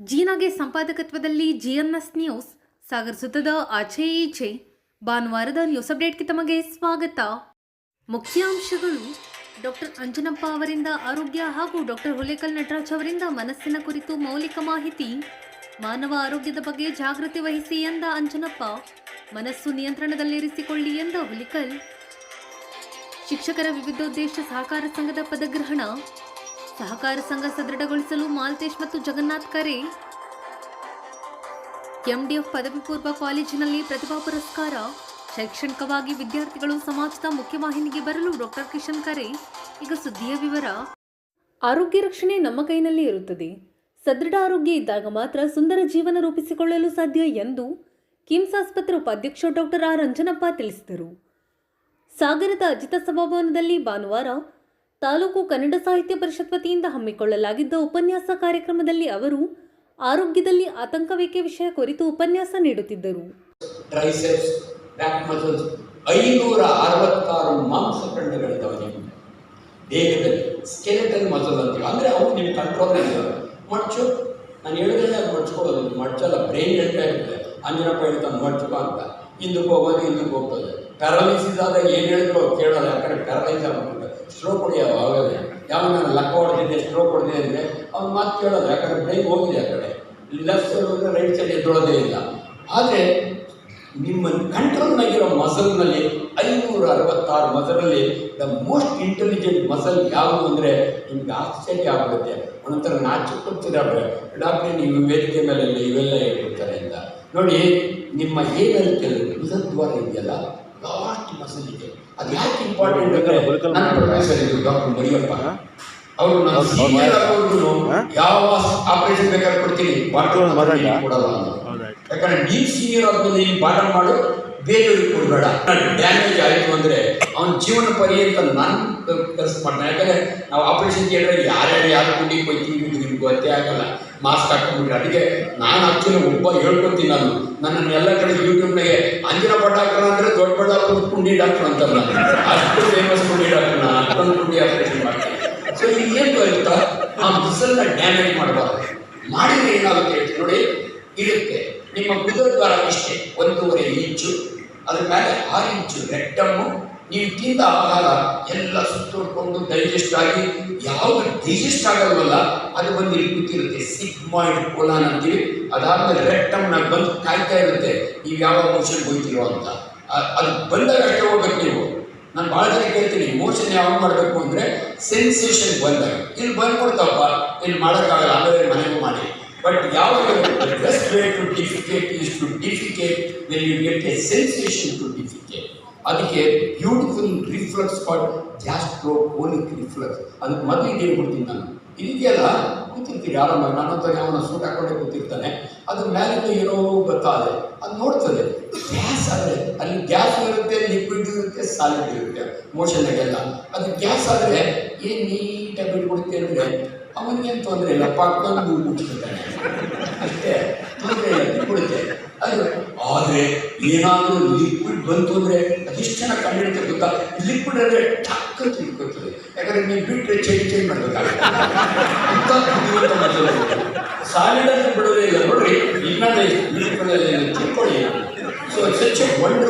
ಜೀನಾಗೆ ಸಂಪಾದಕತ್ವದಲ್ಲಿ ಜಿಎನ್ಎಸ್ news Sagar ಸುತ್ತದ ಆಚೆ ಈಚೆ ಭಾನುವಾರದ ನ್ಯೂಸ್ ಅಪ್ಡೇಟ್ಗೆ ತಮಗೆ ಸ್ವಾಗತ. ಮುಖ್ಯಾಂಶಗಳು: ಡಾಕ್ಟರ್ ಅಂಜನಪ್ಪ ಅವರಿಂದ ಆರೋಗ್ಯ ಹಾಗೂ ಡಾಕ್ಟರ್ ಹುಲೇಕಲ್ ನಟರಾಜ್ ಅವರಿಂದ ಮನಸ್ಸಿನ ಕುರಿತು ಮೌಲಿಕ ಮಾಹಿತಿ. ಮಾನವ ಆರೋಗ್ಯದ ಬಗ್ಗೆ ಜಾಗೃತಿ ವಹಿಸಿ ಎಂದ ಅಂಜನಪ್ಪ, ಮನಸ್ಸು ನಿಯಂತ್ರಣದಲ್ಲಿರಿಸಿಕೊಳ್ಳಿ ಎಂದ ಹುಲಿಕಲ್. ಶಿಕ್ಷಕರ ವಿವಿಧೋದ್ದೇಶ ಸಹಕಾರ ಸಂಘದ ಪದಗ್ರಹಣ. ಸಹಕಾರ ಸಂಘ ಸದೃಢಗೊಳಿಸಲು ಮಾಲ್ತೇಶ್ ಮತ್ತು ಜಗನ್ನಾಥ್ ಕರೆ. ಎಂಡಿಎಫ್ ಪದವಿ ಪೂರ್ವ ಕಾಲೇಜಿನಲ್ಲಿ ಪ್ರತಿಭಾ ಪುರಸ್ಕಾರ. ಶೈಕ್ಷಣಿಕವಾಗಿ ವಿದ್ಯಾರ್ಥಿಗಳು ಸಮಾಜದ ಮುಖ್ಯವಾಹಿನಿಗೆ ಬರಲು ಡಾಕ್ಟರ್ ಕಿಶನ್ ಕರೆ. ಈಗ ಸುದ್ದಿಯ ವಿವರ. ಆರೋಗ್ಯ ರಕ್ಷಣೆ ನಮ್ಮ ಕೈನಲ್ಲಿ ಇರುತ್ತದೆ. ಸದೃಢ ಆರೋಗ್ಯ ಇದ್ದಾಗ ಮಾತ್ರ ಸುಂದರ ಜೀವನ ರೂಪಿಸಿಕೊಳ್ಳಲು ಸಾಧ್ಯ ಎಂದು ಕಿಮ್ಸ್ ಆಸ್ಪತ್ರೆ ಉಪಾಧ್ಯಕ್ಷ ಡಾಕ್ಟರ್ ಆರ್ ಅಂಜನಪ್ಪ ತಿಳಿಸಿದರು. ಸಾಗರದ ಅಜಿತ ಸಭಾಭವನದಲ್ಲಿ ಭಾನುವಾರ ತಾಲೂಕು ಕನ್ನಡ ಸಾಹಿತ್ಯ ಪರಿಷತ್ ವತಿಯಿಂದ ಹಮ್ಮಿಕೊಳ್ಳಲಾಗಿದ್ದ ಉಪನ್ಯಾಸ ಕಾರ್ಯಕ್ರಮದಲ್ಲಿ ಅವರು ಆರೋಗ್ಯದಲ್ಲಿ ಆತಂಕವೇಕೆ ವಿಷಯ ಕುರಿತು ಉಪನ್ಯಾಸ ನೀಡುತ್ತಿದ್ದರು. 566 ಮಾಂಸಖಂಡಗಳಿದ್ದಾವೆ ನಿಮ್ಮ ದೇಹದಲ್ಲಿ. ಸ್ಕೆಲೆಟಲ್ ಮಸಲ್ ಅಂತೀವಿ, ಅಂದರೆ ಅವು ನಿಮ್ಮ ಕಂಟ್ರೋಲ್ ಇದ್ದಾವೆ. ಮಡ್ಚು, ನಾನು ಹೇಳಿದ್ರೆ ಅದು ಮಡ್ಚ್ಕೊಳ್ಳೋದು, ಮಡ್ಚಲ್ಲ, ಬ್ರೈನ್ ಹೇಳ್ತಾ ಇರ್ತದೆ. ಅಂಜನಪ್ಪ ಹೇಳ್ತಾನೆ ಮಡ್ಚುಕ ಅಂತ, ಹಿಂದಕ್ಕೆ ಹೋಗೋದು ಹಿಂದಕ್ಕೆ ಹೋಗ್ತದೆ. ಪ್ಯಾರಲೈಸಿಸ್ ಆದಾಗ ಏನು ಹೇಳಿದ್ರು ಕೇಳೋಲ್ಲ, ಯಾಕಂದರೆ ಪ್ಯಾರಲೈಸ್ ಆಗ್ಬಿಟ್ಟಿದೆ. ಸ್ಟ್ರೋಕ್ ಹೊಡೆಯೋದು ಆಗೋದೇ, ಯಾವ ನಾನು ಲೆಕ್ಕ ಹೊಡೆದಿದ್ದೆ ಸ್ಟ್ರೋಕ್ ಹೊಡೆದಿದೆ ಅಂದರೆ ಅವ್ನು ಮಾತು ಕೇಳೋದು, ಯಾಕಂದರೆ ಬ್ರೈನ್ ಹೋಗಿದೆ ಆ ಕಡೆ. ಲೆಫ್ಟ್ ಸೈಡ್ ಹೋದರೆ ರೈಟ್ ಸೈಡ್ ಎದ್ದೊಳೋದೇ ಇಲ್ಲ. ಆದರೆ ನಿಮ್ಮ ಕಂಟ್ರೋಲ್ನಾಗಿರೋ ಮಸಲ್ನಲ್ಲಿ 566 ಮಸಲಲ್ಲಿ ದ ಮೋಸ್ಟ್ ಇಂಟೆಲಿಜೆಂಟ್ ಮಸಲ್ ಯಾವುದು ಅಂದರೆ ನಿಮ್ಗೆ ಆಶ್ಚರ್ಯ ಆಗುತ್ತೆ. ಒಂಥರ ನಾಚಿಕೊಡ್ತಿದ್ದಾರೆ ಡಾಕ್ಟ್ರೆ, ನೀವು ವೇದಿಕೆ ಮೇಲೆ ಇವೆಲ್ಲ ಹೇಳ್ಕೊಡ್ತಾರೆ ಅಂತ. ನೋಡಿ, ನಿಮ್ಮ ಏನಲ್ಲಿ ಮುಖದ್ವಾರ ಇದೆಯಲ್ಲ, ಲಾಸ್ಟ್ ಮಸಲ್ ಇದೆ. ಅದು ಯಾಕೆ ಇಂಪಾರ್ಟೆಂಟ್ ಅಂದರೆ, ನನ್ನ ಪ್ರೊಫೆಸರ್ ಇದ್ರು ಡಾಕ್ಟರ್ ಮರಿಯಪ್ಪ ಅವರು, ನಾನು ಸೀನಿಯರ್ ಆಗೋರು ಯಾವ ಆಪರೇಷನ್ ಬೇಕಾದ್ರೆ ಕೊಡ್ತೀನಿ, ಬಾಟಮ್ ಕೊಡಲ್ಲ ಅಂತ. ಯಾಕಂದ್ರೆ ನೀವು ಸೀನಿಯರ್ ಆದ್ಮೇಲೆ ನೀನು ಬಾಟಮ್ ಮಾಡು, ಬೇರೆಯವ್ರಿಗೆ ಕೊಡಬೇಡ. ಡ್ಯಾಮೇಜ್ ಆಯಿತು ಅಂದರೆ ಅವನ ಜೀವನ ಪರ್ಯಂತ ನಾನು ಕೆಲಸ ಮಾಡ್ತಾನೆ. ಯಾಕಂದರೆ ನಾವು ಆಪರೇಷನ್ ಥಿಯೇಟರ್ ಯಾರು ಕುಂಡಿಗೆ ಹೋಗ್ತೀವಿ ನಿಮ್ಗೆ ಗೊತ್ತೇ ಆಗಲ್ಲ, ಮಾಸ್ಕ್ ಹಾಕೊಂಡ್ಬಿಟ್ರೆ. ಅದಕ್ಕೆ ನಾನು ಆಕ್ಚುಲಿ ಒಬ್ಬ ಹೇಳ್ಕೊತೀನಿ, ನನ್ನನ್ನು ಎಲ್ಲ ಕಡೆ ಯೂಟ್ಯೂಬ್ನಾಗೆ ಅಂಜನಪ್ಪ ಡಾಕ್ಟರ್ ಅಂದರೆ ದೊಡ್ಡ ಬಳ್ಳಾಪುರ ಕುಂಡಿ ಡಾಕ್ಟರ್ ಅಂತಲ್ಲ, ಅಷ್ಟು ಫೇಮಸ್ ಕುಂಡಿ ಡಾಕ್ಟರ್, ನಾನು ಅಷ್ಟೊಂದು ಕುಂಡಿ ಆಪರೇಷನ್ ಮಾಡ್ತೀನಿ. ಸೊ ಏನು ಗೊತ್ತಾ, ಆ ಮಸಲ್ನ ಡ್ಯಾಮೇಜ್ ಮಾಡಬಾರ್ದು. ಮಾಡಿದ್ರೆ ಏನಾಗುತ್ತೆ ನೋಡಿ, ಇರುತ್ತೆ ನಿಮ್ಮ ಗುದದ್ವಾರ ಇಷ್ಟೇ 1.5 ಇಂಚು, ಅದ್ರ ಮೇಲೆ 6 ಇಂಚು ರೆಕ್ಟಮ್ಮು. ನೀವು ತಿಂದ ಆಹಾರ ಎಲ್ಲ ಸುತ್ತುಕೊಂಡು ಡೈಜೆಸ್ಟ್ ಆಗಿ ಯಾವುದು ಡೈಜೆಸ್ಟ್ ಆಗಲ್ವಲ್ಲ ಅದು ಬಂದು ಇಲ್ಲಿ ಕೂತಿರುತ್ತೆ, ಸಿಗ್ಮಾಯ್ಡ್ ಕೋಲಾನ್ ಅಂತೀವಿ. ಅದಾದಮೇಲೆ ರೆಕ್ಟಮ್ನಾಗ ಬಂದು ಕಾಯ್ತಾ ಇರುತ್ತೆ ನೀವು ಯಾವ ಮೋಷನ್ ಹೋಗ್ತಿರೋ ಅಂತ. ಅದು ಬಂದಾಗ ಅಷ್ಟೇ ಹೋಗ್ಬೇಕು ನೀವು. ನಾನು ಭಾಳ ಜನ ಕೇಳ್ತೀನಿ, ಮೋಷನ್ ಯಾವಾಗ ಮಾಡಬೇಕು ಅಂದರೆ ಸೆನ್ಸೇಷನ್ ಬಂದಾಗ. ಇಲ್ಲಿ ಬಂದ್ಕೊಡ್ತಪ್ಪ, ಇಲ್ಲಿ ಮಾಡೋಕ್ಕಾಗಲ್ಲ, ಆಮೇಲೆ ಮನೆಗೂ ಮಾಡಿ. But the best way to defecate is to defecate when you get a sensation to defecate. ಅದಕ್ಕೆ ಬ್ಯೂಟಿಫುಲ್ ರಿಫ್ಲಕ್ಸ್ ಕಾಲ್ಡ್ ಗ್ಯಾಸ್ಟ್ರೋಕೋಲಿಕ್ ರಿಫ್ಲಕ್ಸ್. ಅದಕ್ಕೆ ಮೊದಲು ಇದೇನು ಕೊಡ್ತೀನಿ ನಾನು, ಇದೆಯಲ್ಲ ಕೂತಿರ್ತೀರಿ ಆರಾಮಾಗಿ, ನಾನಂತ ಅವನ ಸೂಟ್ ಹಾಕೊಂಡೆ ಕೂತಿರ್ತಾನೆ, ಅದ್ರ ಮೇಲಿಂದ ಏನೋ ಗೊತ್ತಾದೆ ಅದು ನೋಡ್ತದೆ. ಗ್ಯಾಸ್ ಆದರೆ ಅಲ್ಲಿ ಗ್ಯಾಸ್ ಇರುತ್ತೆ, ಲಿಕ್ವಿಡ್ ಇರುತ್ತೆ, ಸಾಲಿಡ್ ಇರುತ್ತೆ ಮೋಷನ್ನಾಗೆಲ್ಲ. ಅದು ಗ್ಯಾಸ್ ಆದರೆ ಏನು ನೀಟಾಗಿ ಬಿಟ್ಕೊಡುತ್ತೆ ಅಂದರೆ ಅವನಿಗೇನು ತೊಂದರೆ ಇಲ್ಲ, ಪಾಕ್ಕೊಂಡು ಮುಚ್ಚಿರ್ತಾನೆ, ಅಷ್ಟೇ ತೊಂದರೆ ಇಲ್ಲ, ಬಿಟ್ಕೊಡುತ್ತೆ ಅದು. ಆದರೆ ಏನಾದರೂ ಲಿಕ್ವಿಡ್ ಬಂತು ಅಂದರೆ ಅದೆಷ್ಟು ಚೆನ್ನಾಗಿ ಕಂಡಿಡುತ್ತೆ ಗೊತ್ತಾ. ಲಿಕ್ವಿಡ್ ಅಂದರೆ ಟಕ್ಕ ತಿಳ್ಕೊಳ್ತದೆ, ಯಾಕಂದರೆ ನೀವು ಬಿಟ್ಟರೆ ಚೇಂಜ್ ಮಾಡಬೇಕಾಗುತ್ತೆ ಅಂತ ಬುದ್ಧಿವಂತ ಮಸಲು. ಸಾಲಿಡನ್ನು ಬಿಡೋದೇ ಇಲ್ಲ ನೋಡ್ರಿ, ಇನ್ನೊಂದು ತಿಳ್ಕೊಳ್ಳಿ. ಸೊ ಸ್ವಚ್ಛ ಒಂದು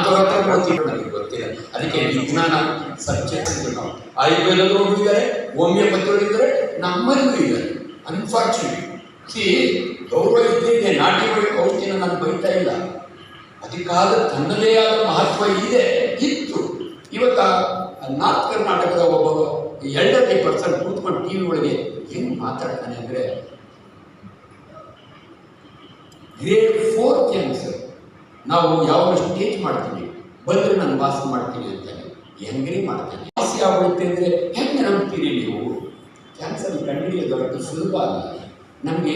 ನನಗೆ ಗೊತ್ತಿಲ್ಲ, ಅದಕ್ಕೆ ವಿಜ್ಞಾನ ಸಬ್ಜೆಕ್ಟ್ ನಾವು ಆಯುರ್ವೇದದವರು ಹೋಗಿದ್ದಾರೆ, ಹೋಮಿಯೋಪತಿಯವರು ಇದ್ದಾರೆ, ನಮ್ಮಲ್ಲೂ ಇದ್ದಾರೆ. ಅನ್ಫಾರ್ಚುನೇಟ್ ಗೌರವ ಇದ್ದಿದೆ, ನಾಟಿ ಬಳಿ ಔಷಧಿನ ನಾನು ಬೈತಾ ಇಲ್ಲ, ಅದಕ್ಕಾದ ತನ್ನದೇ ಆದ ಮಹತ್ವ ಇತ್ತು. ಇವತ್ತು ನಾರ್ತ್ ಕರ್ನಾಟಕದ ಒಬ್ಬ ಎಲ್ಡರ್ಲಿ ಪರ್ಸನ್ ಕೂತ್ಕೊಂಡು ಟಿ ವಿ ಒಳಗೆ ಏನು ಮಾತಾಡ್ತಾನೆ ಅಂದರೆ, ಗ್ರೇಡ್ 4 ಕ್ಯಾನ್ಸರ್ ನಾವು ಯಾವಾಗ ಸ್ಟೇಜ್ ಮಾಡ್ತೀವಿ ಬಂದರೆ ನಾನು ವಾಸಿ ಮಾಡ್ತೀನಿ ಅಂತಾನೆ. ಹೆಂಗ್ರಿ ಮಾಡ್ತಾನೆ, ವಾಸಿ ಆಗ್ಬಿಡುತ್ತೆ ಅಂದರೆ ಹೆಂಗೆ ನಂಬ್ತೀರಿ ನೀವು? ಕ್ಯಾನ್ಸರ್ ಕಂಡುಹಿಡಿಯೋದು ಅಷ್ಟು ಸುಲಭ ಅಲ್ಲ. ನಮಗೆ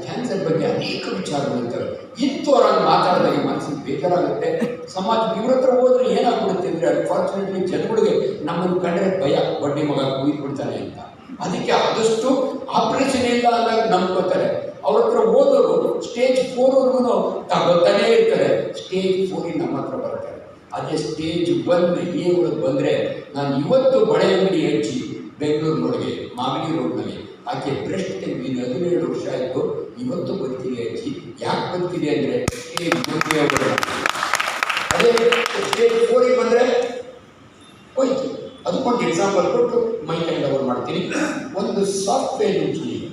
ಕ್ಯಾನ್ಸರ್ ಬಗ್ಗೆ ಅನೇಕ ವಿಚಾರಗಳಿರ್ತವೆ. ಇಂಥವ್ರಾಗಿ ಮಾತಾಡಿದಾಗ ಮನಸ್ಸಿಗೆ ಬೇಜಾರಾಗುತ್ತೆ. ಸಮಾಜ ಇವ್ರ ಹತ್ರ ಹೋದ್ರೆ ಏನಾಗ್ಬಿಡುತ್ತೆ ಅಂದರೆ, ಅನ್ಫಾರ್ಚುನೇಟ್ಲಿ ಜನಗಳಿಗೆ ನಮ್ಮನ್ನು ಕಂಡ್ರೆ ಭಯ, ಬಡ್ಡಿ ಮಗ ಕುಯ್ದುಬಿಡ್ತಾನೆ ಅಂತ. ಅದಕ್ಕೆ ಆದಷ್ಟು ಆಪರೇಷನ್ ಇಲ್ಲ ಅಂದಾಗ ನಂಬ್ಕೋತಾರೆ. ಅವ್ರ ಹತ್ರ ಹೋದವರು ಸ್ಟೇಜ್ 4 ತಗೋತಾನೇ ಇರ್ತಾರೆ. ಸ್ಟೇಜ್ 4 ನಮ್ಮ ಹತ್ರ ಬರ್ತಾರೆ. ಅದೇ ಸ್ಟೇಜ್ 1 A ಬಂದರೆ ನಾನು ಇವತ್ತು ಬಳೆ ಅಂಗಡಿ ಹಚ್ಚಿ ಬೆಂಗಳೂರಿನೊಳಗೆ ಮಾಗಡಿ ರೋಡ್ನಲ್ಲಿ ಆಕೆ ಬ್ರೆಸ್ಟ್ ತೆಗೆದು 17 ವರ್ಷ ಆಯಿತು. ಇವತ್ತು ಬದುಕಿದೆ ಅಜ್ಜಿ. ಯಾಕೆ ಬದುಕಿದೆ ಅಂದರೆ ಸ್ಟೇಜ್ 1 ಅದೇ ಸ್ಟೇಜ್ 4 ಬಂದರೆ ಹೋಯ್ತು. ಅದಕ್ಕೊಂದು ಎಕ್ಸಾಂಪಲ್ ಕೊಟ್ಟು ಮೈ ಕೈಂಡ್ ಓವರ್ ಮಾಡ್ತೀನಿ. ಒಂದು ಸಾಫ್ಟ್ವೇರ್ ಇಂಜಿನಿಯರ್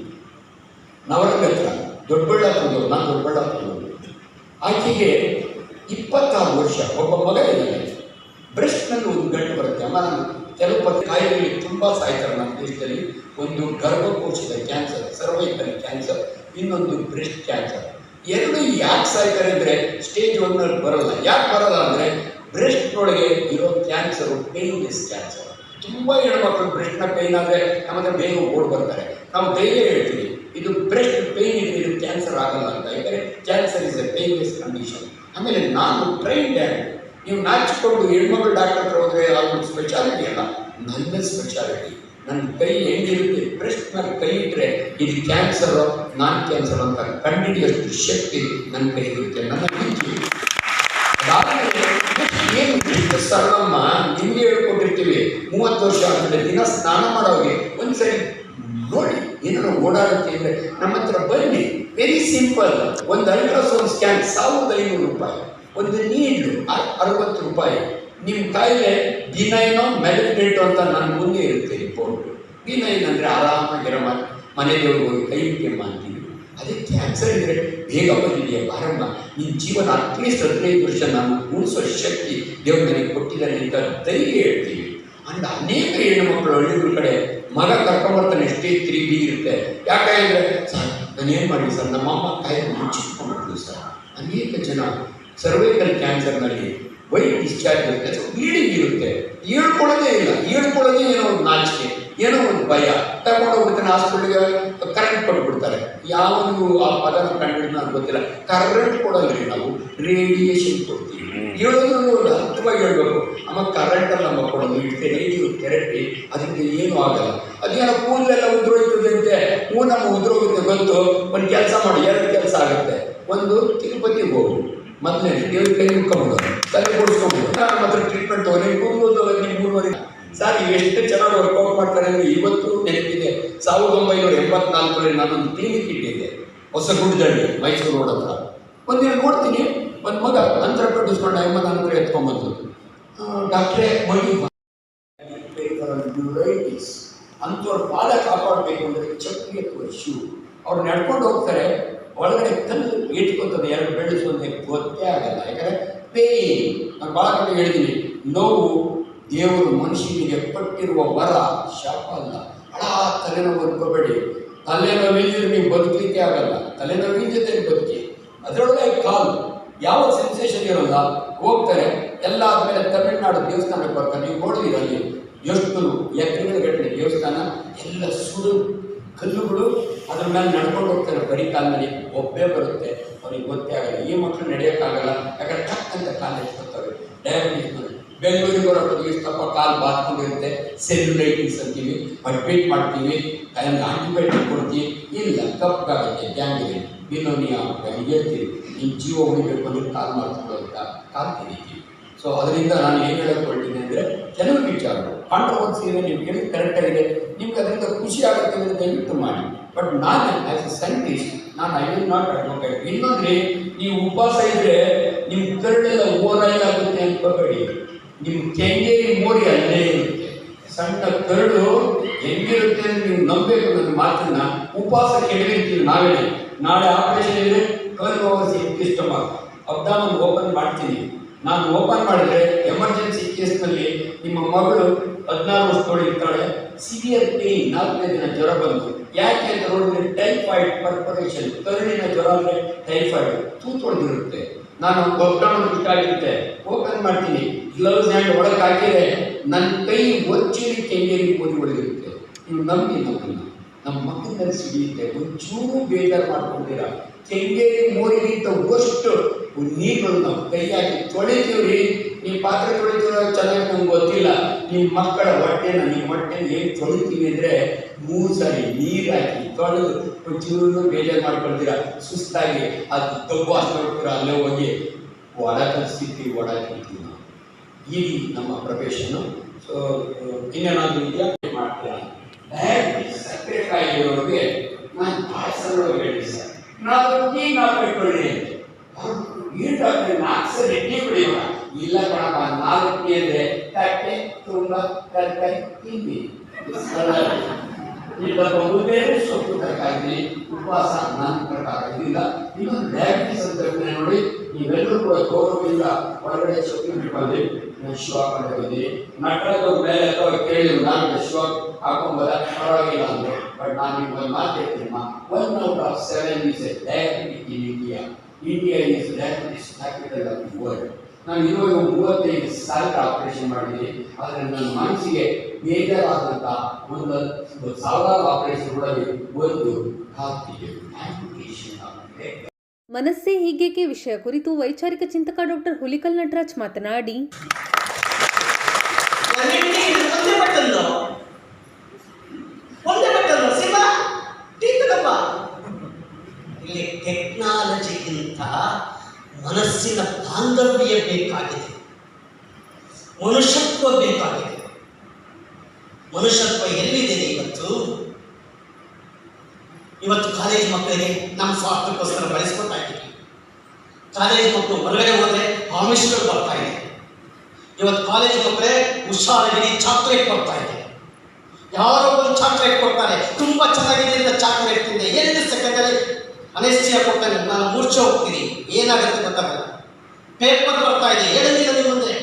ನವರಂಗ ಹತ್ರ ದೊಡ್ಡಬಳ್ಳಾಪುರದವ್ರು, ನಾನು ದೊಡ್ಡಬಳ್ಳಾಪುರದವ್ರು. ಆಕೆಗೆ 26 ವರ್ಷ, ಒಬ್ಬ ಮಗ ಇದ್ದಾನೆ. ಬ್ರೆಸ್ಟ್ನಲ್ಲಿ ಒಂದು ಗಂಟು ಬರುತ್ತೆ. ಅಮ್ಮ, ನಾನು ಕೆಲವು ಕಾಯಿಲೆಗಳಿಗೆ ತುಂಬ ಸಾಯ್ತಾರೆ ನಮ್ಮ ದೇಶದಲ್ಲಿ. ಒಂದು ಗರ್ಭಕೋಶದ ಕ್ಯಾನ್ಸರ್, ಸರ್ವೈಕಲ್ ಕ್ಯಾನ್ಸರ್, ಇನ್ನೊಂದು ಬ್ರೆಸ್ಟ್ ಕ್ಯಾನ್ಸರ್. ಎರಡು ಯಾಕೆ ಸಾಯ್ತಾರೆ ಅಂದರೆ ಸ್ಟೇಜ್ 1 ಬರೋಲ್ಲ. ಯಾಕೆ ಬರೋಲ್ಲ ಅಂದರೆ ಬ್ರೆಸ್ಟ್ನೊಳಗೆ ಇರೋ ಕ್ಯಾನ್ಸರು ಪೇನ್ಲೆಸ್ ಕ್ಯಾನ್ಸರ್. ತುಂಬ ಹೆಣ್ಮಕ್ಳು ಬ್ರೆಸ್ಟ್ನ ಪೇಯ್ನ್ ಆದರೆ ನಮಗೆ ಬೇಗ ಓಡ್ ಬರ್ತಾರೆ. ನಾವು ಧೈರ್ಯ ಹೇಳ್ತೀವಿ, ಇದು ಬ್ರೆಸ್ಟ್ ಪೇಯ್ನ್ ಇದೆ, ಇದು ಕ್ಯಾನ್ಸರ್ ಆಗಲ್ಲ ಅಂತ. ಯಾಕಂದರೆ cancer is A painless condition. ಆಮೇಲೆ ನಾನು ಟ್ರೈನ್ ಡ್ಯಾಡ್. ನೀವು ನಾಚಿಕೊಂಡು ಹೆಣ್ಮಕ್ಳು ಡಾಕ್ಟರ್ ಹತ್ರ ಹೋದರೆ ಅದೊಂದು ಸ್ಪೆಷಾಲಿಟಿ ಅಲ್ಲ, ನನ್ನ ಸ್ಪೆಷಾಲಿಟಿ. ನನ್ನ ಕೈ ಹೆಂಗಿರುತ್ತೆ, ಬ್ರೆಸ್ಟ್ ಮೇಲೆ ಕೈ ಇಟ್ಟರೆ ಇದು ಕ್ಯಾನ್ಸರು ನಾನ್ ಕ್ಯಾನ್ಸರ್ ಅಂತ ಕಂಡುಹಿಡಿಯೋಷ್ಟು ಶಕ್ತಿ ನನ್ನ ಕೈ ಇರುತ್ತೆ, ನನ್ನ ಪ್ರೀತಿ. ಅದಾದಮೇಲೆ ಏನು ಎಷ್ಟು ಸರಳಮ್ಮ, ನಿಮಗೆ ಹೇಳ್ಕೊಟ್ಟಿರ್ತೀವಿ. 30 ವರ್ಷ ಆದಮೇಲೆ ದಿನ ಸ್ನಾನ ಮಾಡೋಗೆ ಒಂದ್ಸರಿ ನೋಡಿ ಏನಾದ್ರು ಓಡಾಡುತ್ತೆ ಅಂದರೆ ನಮ್ಮ ಹತ್ರ ಬನ್ನಿ. Very simple. ಒಂದು ಅಲ್ಟ್ರಾಸೌಂಡ್ ಸ್ಕ್ಯಾನ್ 1500 ರೂಪಾಯಿ, ಒಂದು ನೀಡ್ಲು 60 ರೂಪಾಯಿ. ನಿಮ್ಮ ಕಾಯಿಲೆ ಬಿನೈನೋ ಮೆಲಿಗ್ನೆಂಟೋ ಅಂತ ನನ್ನ ಮುಂದೆ ಇರುತ್ತೆ ರಿಪೋರ್ಟ್. ಬಿನೈನ್ ಅಂದರೆ ಆರಾಮಾಗಿರೋ ಮನೆದೇವ್ರಿಗೆ ಹೋಗಿ ಕೈ ಕೆಮ್ಮ ಅಂತೀವಿ. ಅದೇ ಕ್ಯಾನ್ಸರ್ ಇದ್ದರೆ ಬೇಗ ಬಂದಿದೆಯಾ ಬಾರಮ್ಮ, ನಿನ್ನ ಜೀವನ ಅಟ್ಲೀಸ್ಟ್ 15 ವರ್ಷ ನಾನು ಉಳಿಸೋ ಶಕ್ತಿ ದೇವ್ರು ನನಗೆ ಕೊಟ್ಟಿದ್ದಾನೆ ಅಂತ ಧೈರ್ಯ ಹೇಳ್ತೀವಿ. ಅಂಡ್ ಅನೇಕ ಹೆಣ್ಣುಮಕ್ಕಳು ಹಳ್ಳಿಗಳ ಕಡೆ ಮಗ ಕರ್ಕೊಂಬರ್ತಾನೆ, ಸ್ಟೇಜ್ 3B ಇರುತ್ತೆ. ಯಾಕೆಂದರೆ ಸರ್ ನಾನೇನು ಮಾಡಿ ಸರ್, ನಮ್ಮಮ್ಮ ಕಾಯಿಲೆ ಮುಚ್ಚಿಟ್ಕೊಂಡ್ಬಿಟ್ರು ಸರ್. ಅನೇಕ ಜನ ಸರ್ವೈಕಲ್ ಕ್ಯಾನ್ಸರ್ನಲ್ಲಿ ವೈಟ್ ಡಿಸ್ಚಾರ್ಜ್ ಇರುತ್ತೆ, ಬ್ಲೀಡಿಂಗ್ ಇರುತ್ತೆ, ಹೇಳ್ಕೊಳ್ಳೋದೇ ಇಲ್ಲ. ಹೇಳ್ಕೊಳ್ಳೋದೇ ಏನೋ ಒಂದು ನಾಚಿಕೆ, ಏನೋ ಒಂದು ಭಯ. ತಗೊಂಡೋಗ್ಬಿಡ್ತಾನೆ ಹಾಸ್ಪಿಟ್ಲಿಗೆ, ಕರೆಂಟ್ ಕೊಟ್ಬಿಡ್ತಾರೆ. ಯಾವನು ಆ ಪದನ ಕಂಡು ನನಗೆ ಗೊತ್ತಿಲ್ಲ. ಕರೆಂಟ್ ಕೊಡೋದ್ರಿ, ನಾವು ರೇಡಿಯೇಷನ್ ಕೊಡ್ತೀವಿ. ಹೇಳೋದ್ರೂ ಒಂದು ಅರ್ಥವಾಗಿ ಹೇಳ್ಬೇಕು. ಅಮ್ಮ ಕರೆಂಟಲ್ಲಿ ನಮ್ಮ ಕೊಡೋದು ಇರುತ್ತೆ, ರೇಡಿಯೋ ಥೆರಪಿ, ಅದರಿಂದ ಏನೂ ಆಗಲ್ಲ. ಅದೇನೋ ಕೂದಲೆಲ್ಲ ಉದುರೋಯ್ತದೆ ಅಂತೆ, ನಮ್ಮ ಉದುರೋಗುತ್ತೆ ಗೊತ್ತು. ಒಂದು ಕೆಲಸ ಮಾಡಿ, 2 ಕೆಲಸ ಆಗುತ್ತೆ. ಒಂದು ತಿರುಪತಿಗೆ ಹೋಗು, ಮೊದಲೇ ದೇವ್ರ ಕೈ ಮುಕ್ಕೊಂಬಿಡೋದು, ತಲೆ ಕೊಡಿಸ್ಕೊಂಬಿಡೋದು. ನಮ್ಮ ಹತ್ರ ಟ್ರೀಟ್ಮೆಂಟ್ ತೊಗೊಂಡು ನಿಮ್ಗೆ ಸರ್ ಎಷ್ಟು ಚೆನ್ನಾಗಿ ವರ್ಕೌಟ್ ಮಾಡ್ತಾರೆ ಅಂದರೆ ಇವತ್ತು ನೆನಪಿದೆ. 1984ರಲ್ಲಿ ನಾನೊಂದು ಕ್ಲಿನಿಕ್ ಇಟ್ಟಿದ್ದೆ ಹೊಸಗುಡ್ಡದಲ್ಲಿ, ಮೈಸೂರು ರೋಡ್ ಹತ್ರ. ಒಂದಿನ ನೋಡ್ತೀನಿ, ಒಂದು ಮಗ ನಂತರ ಕಟ್ಟಿಸ್ಕೊಂಡು ಅಮ್ಮ ನನ್ನ ಹತ್ರ ಎತ್ಕೊಂಡ್ಬಂದು, ಡಾಕ್ಟ್ರೇ ಮಡಿ ಡ್ಯೂರೈಟಿಸ್ ಅಂಥವ್ರ ಪಾದ ಕಾಪಾಡಬೇಕು ಅಂದರೆ ಚಪ್ಪಲಿ ಅಥವಾ ಶೂ. ಅವ್ರು ನಡ್ಕೊಂಡು ಹೋಗ್ತಾರೆ, ಒಳಗಡೆ ಕಲ್ಲು ಇಟ್ಕೊತದೆ, 2 ಬೆಳೆಸು ಅಂತ ಗೊತ್ತೇ ಆಗಲ್ಲ. ಯಾಕಂದರೆ ಪೇಯ್ನ್. ನಾನು ಭಾಳ ಕಡೆ ಹೇಳಿದ್ದೀನಿ, ನೋವು ದೇವರು ಮನುಷ್ಯನಿಗೆ ಕೊಟ್ಟಿರುವ ವರ, ಶಾಪ ಅಲ್ಲ. ತಲೆನೋವು ಅನ್ಕೋಬೇಡಿ. ತಲೆನೋವಿಲ್ಲದ್ರೆ ನೀವು ಬದುಕಲಿಕ್ಕೆ ಆಗಲ್ಲ. ತಲೆನೋವಿನ ಜೊತೆ ಬದುಕಿ. ಅದರೊಳಗೆ ಕಾಲು ಯಾವ ಸೆನ್ಸೇಷನ್ ಇರೋಲ್ಲ. ಹೋಗ್ತಾರೆ, ಎಲ್ಲ ಆದಮೇಲೆ ತಮಿಳುನಾಡು ದೇವಸ್ಥಾನಕ್ಕೆ ಬರ್ತಾರೆ. ನೀವು ನೋಡಿದಿರ ಅಲ್ಲಿ ಎಷ್ಟು ಎಕರೆಗಳ ಗಟ್ಟಲೆ ದೇವಸ್ಥಾನ, ಎಲ್ಲ ಸುಡು ಕಲ್ಲುಗಳು, ಅದ್ರ ಮೇಲೆ ನಡ್ಕೊಂಡು ಹೋಗ್ತಾರೆ ಬರೀ ಕಾಲಿನಲ್ಲಿ. ಒಬ್ಬೇ ಬರುತ್ತೆ, ಅವ್ರಿಗೆ ಗೊತ್ತೇ ಆಗಲ್ಲ. ಈ ಮಕ್ಕಳು ನಡೆಯೋಕ್ಕಾಗಲ್ಲ, ಯಾಕಂದ್ರೆ ಟಕ್ ಅಂತ ಕಾಲು ಎತ್ಕೊತಾರೆ. ಡಯಾಬಿಟಿಸ್ ಬೆಂಗಳೂರಿಗೆ ಬರೋದು ಇಷ್ಟಪ್ಪ ಕಾಲು ಬಾತ್ಕೊಂಡಿರುತ್ತೆ, ಸೆಲ್ಯುಲೈಟಿಸ್ ಅಂತೀವಿ, ಅಡ್ಮಿಟ್ ಮಾಡ್ತೀವಿ, ಆಂಟಿಬಯೋಟಿಕ್ ಕೊಡ್ತೀವಿ. ಇಲ್ಲ, ಕಪ್ಪಾಗುತ್ತೆ, ಗ್ಯಾಂಗ್ರೀನ್, ಬಿಲೋನಿಯಾ ಹೇಳ್ತೀವಿ. ನಿಮ್ಮ ಜೀವ ಉಳಿಬೇಕು ಅಂದರೆ ಕಾಲು ಮಾಡ್ಕೊಂಡು ಅಂತ ಕಾಲು ತೆಗಿತೀವಿ. ಸೊ ಅದರಿಂದ ನಾನು ಏನು ಹೇಳೋಕೆ ಹೊರಟಿದ್ದೆ ಅಂದರೆ, ಕೆಲವು ವಿಚಾರಗಳು ಕಾಂಟ್ರವರ್ಸಿ ಇದೆ, ನೀವು ಕೇಳಿದ ಕರೆಕ್ಟಾಗಿದೆ, ನಿಮ್ಗೆ ಅದರಿಂದ ಖುಷಿ ಆಗುತ್ತೆ ಅಂದರೆ ದಯವಿಟ್ಟು ಮಾಡಿ. ಬಟ್ ನಾನು ಆ್ಯಸ್ ಎ ಸೈಂಟಿಸ್ಟ್ ನಾನು ಐ ವಿಲ್ ನಾಟ್ ಅಡ್ವೊಕೇಟ್. ಇನ್ನೊಂದ್ರೆ, ನೀವು ಉಪವಾಸ ಇದ್ದರೆ ನಿಮ್ಮ ಕರಡೆಲ್ಲ ಓವರಾಯಿಲ್ ಆಗುತ್ತೆ ಅನ್ಕೋಬೇಡಿ. ನಿಮ್ಮ ಕೆಂಗೇರಿ ಮೋರಿ ಅಲ್ಲೇ ಇರುತ್ತೆ. ಸಣ್ಣ ಕರಡು ಹೆಂಗಿರುತ್ತೆ ಅಂದರೆ ನೀವು ನಂಬಬೇಕು ನನ್ನ ಮಾತನ್ನು. ಉಪವಾಸ ಕೆಡವಿರ್ತೀವಿ ನಾವೇ. ನಾಳೆ ಆಪರೇಷನ್ ಇದ್ದರೆ 12 hours ಸ್ಟಮಕ್ ಅಬ್ಡಾಮನ್ ಓಪನ್ ಮಾಡ್ತೀನಿ. ನಾನು ಓಪನ್ ಮಾಡಿದ್ರೆ ಎಮರ್ಜೆನ್ಸಿ ಕೇಸ್ನಲ್ಲಿ ನಿಮ್ಮ ಮಗಳು 16 ವರ್ಷದೊಳಗೆ ಇರ್ತಾಳೆ, ಸಿವಿಯರ್ ಪೇಯ್ನ್, 4ನೇ ದಿನ ಜ್ವರ ಬಂದು. ಯಾಕೆ ಅಂತ ನೋಡಿದ್ರೆ ಟೈಫಾಯ್ಡ್ ಪರ್ಪರೇಷನ್, ಕರುಳಿನ ಜ್ವರ ಅಂದರೆ ಟೈಫಾಯ್ಡ್, ತೂತೊಡೆದಿರುತ್ತೆ. ನಾನು ಅಬ್ಡಾಮನ್ ಇಷ್ಟಾಗಿರುತ್ತೆ, ಓಪನ್ ಮಾಡ್ತೀನಿ, ಗ್ಲೌಸ್ ಹ್ಯಾಂಡ್ ಒಳಗೆ ಹಾಕಿದರೆ ನನ್ನ ಕೈ ಒಚ್ಚೇರಿ ಕೆಂಗೇರಿ ಮೋದಿ ಒಳಗಿರುತ್ತೆ. ನೀವು ನಂಬಿ ನಮ್ಮನ್ನು, ನಮ್ಮ ಮಕ್ಕಳಲ್ಲಿ ಸಿಡಿಯುತ್ತೆ. ಒಂಚೂರು ಬೇಜಾರು ಮಾಡ್ಕೊಂಡಿರ, ಕೆಂಗೇರಿ ಮೋರಿಗಿಂತ ಅಷ್ಟು ನೀರುಗಳು ನಾವು ಕೈ ಹಾಕಿ ತೊಳಿತೀವ್ರಿ. ನೀವು ಪಾತ್ರೆ ತೊಳಿತೀರೋ ಚೆನ್ನಾಗಿ ನಮ್ಗೆ ಗೊತ್ತಿಲ್ಲ. ನಿಮ್ಮ ಮಕ್ಕಳ ಹೊಟ್ಟೆನ, ನಿಮ್ಮ ಹೊಟ್ಟೆನ ಏನು ತೊಳಿತೀವಿ ಅಂದರೆ 3 ಸಾರಿ ನೀರು ಹಾಕಿ ತೊಳೆದು ಒಂಚೂರು ಬೇಜಾರು ಮಾಡ್ಕೊಳ್ತೀರ. ಸುಸ್ತಾಗಿ ಅದು ದಬ್ಬು ಹಾಕ್ಕೊಳ್ತೀರ, ಅಲ್ಲೇ ಹೋಗಿ ಒಡ ಕಲಿಸ್ತೀವಿ, ಒಡ ತಿಂತೀವಿ ನಾವು. ಈ ನಮ್ಮ ಪ್ರೊಫೆಷನ್ನು. ಸೊ ಇನ್ನೇನಾದರೂ ಇದೆಯಾ ಮಾಡ್ತೀರಾ? ಡಯಾಬಿಟಿಸ್ ಸಕ್ಕರೆ ಕಾಯಿಲೆ ಇರೋರಿಗೆ ನಾನು ಭಾಳ ಸರಳವಾಗಿ ಹೇಳಿ ಸರ್, ನಾವು ಟೀ ಹಾಕಿಕೊಳ್ಳಿ ಅಂತ. ಏನು ಡಾಕ್ಟ್ರೆ 4 ಸರಿ ಟೀ ಕುಡಿಯೋಣ? ಇಲ್ಲ ಕಣಪ್ಪ, 4 ಟೀ ಅಂದರೆ ತಟ್ಟೆ ತುಂಬ ತರಕಾರಿ ತಿಂಡಿ, ಇಲ್ಲ ಬೇರೆ ಸೊಪ್ಪು ತರಕಾರಿ ಉಪವಾಸ ನನ್ನ ಪ್ರಕಾರ ಇದರಿಂದ. ಇನ್ನೊಂದು ಡಯಾಬಿಟಿಸ್ ಅಂತ ನೋಡಿ, ನೀವೆಲ್ಲರೂ ಕೂಡ ಗೌರವದಿಂದ ಹೊರಗಡೆ ಸೊಪ್ಪು ಬಿಟ್ಕೊಂಡ್ರಿ, ಶೂ ಹಾಕೊಂಡು ಹೋಗಿದ್ದೀರಿ. ನಟರಾದ ಮೇಲೆ ಅಥವಾ ಕೇಳಿದ್ರು ನಾನು ಶೂ ಹಾಕೊಂಬೋದ ಪರವಾಗಿಲ್ಲ ಅಂದರು. ಬಟ್ ನಾನು ನಿಮ್ಗೆ ಒಂದು ಮಾತು ಹೇಳ್ತೀನಮ್ಮ, 1 out of 7 is a diabetic in India. India is diabetes capital of the world. ನಾನು ಇವಾಗ 35 ಸಾವಿರ ಆಪರೇಷನ್ ಮಾಡಿದ್ದೀನಿ. ಆದರೆ ನನ್ನ ಮನಸ್ಸಿಗೆ ಬೇಜಾರಾದಂಥ ಒಂದು ಸಾವಿರಾರು ಆಪರೇಷನ್ಗಳಲ್ಲಿ ಒಂದು ಖಾತೆಗೆ ಆಂಪ್ಯುಟೇಷನ್ ಆಗಿದೆ. ಮನಸ್ಸೇ ಹೀಗೇಕೆ ವಿಷಯ ಕುರಿತು ವೈಚಾರಿಕ ಚಿಂತಕ ಡಾಕ್ಟರ್ ಹುಲಿಕಲ್ ನಟರಾಜ್ ಮಾತನಾಡಿ, ಇಲ್ಲಿ ಟೆಕ್ನಾಲಜಿಗಿಂತ ಮನಸ್ಸಿನ ಬಾಂಧವ್ಯ ಬೇಕಾಗಿದೆ, ಮನುಷ್ಯತ್ವ ಬೇಕಾಗಿದೆ. ಮನುಷ್ಯತ್ವ ಎಲ್ಲಿದೆ ಇವತ್ತು? ಇವತ್ತು ಕಾಲೇಜ್ ಮಕ್ಕಳಿಗೆ ನಮ್ಮ ಸ್ವಾರ್ಥಕ್ಕೋಸ್ಕರ ಬಳಸ್ಕೊಳ್ತಾ ಇದ್ದೀವಿ. ಕಾಲೇಜ್ ಮಕ್ಕಳು ಹೊರಗಡೆ ಹೋದ್ರೆ ಆಮಿಷಗಳು ಬರ್ತಾ ಇದೆ. ಇವತ್ತು ಕಾಲೇಜ್ ಮಕ್ಕಳೇ ಹುಷಾರಾಗಿ ಚಾಕ್ಲೇಟ್ ಕೊಡ್ತಾ ಇದೆ. ಯಾರೋ ಒಂದು ಚಾಕ್ಲೇಟ್ ಕೊಡ್ತಾರೆ, ತುಂಬಾ ಚೆನ್ನಾಗಿದೆ ಅಂತ ಚಾಕ್ಲೇಟ್ ತಿಂದೆ 2 ಸೆಕೆಂಡಲ್ಲಿ ಅನೆಸ್ಟಿಯಾ ಕೊಡ್ತಾನೆ, ನಾನು ಮೂರ್ಛೆ ಹೋಗ್ತೀನಿ, ಏನಾಗುತ್ತೆ ಗೊತ್ತಾಗಲ್ಲ. ಪೇಪರ್ ಬರ್ತಾ ಇದೆ 2 ದಿನದ ಮುಂದೆ,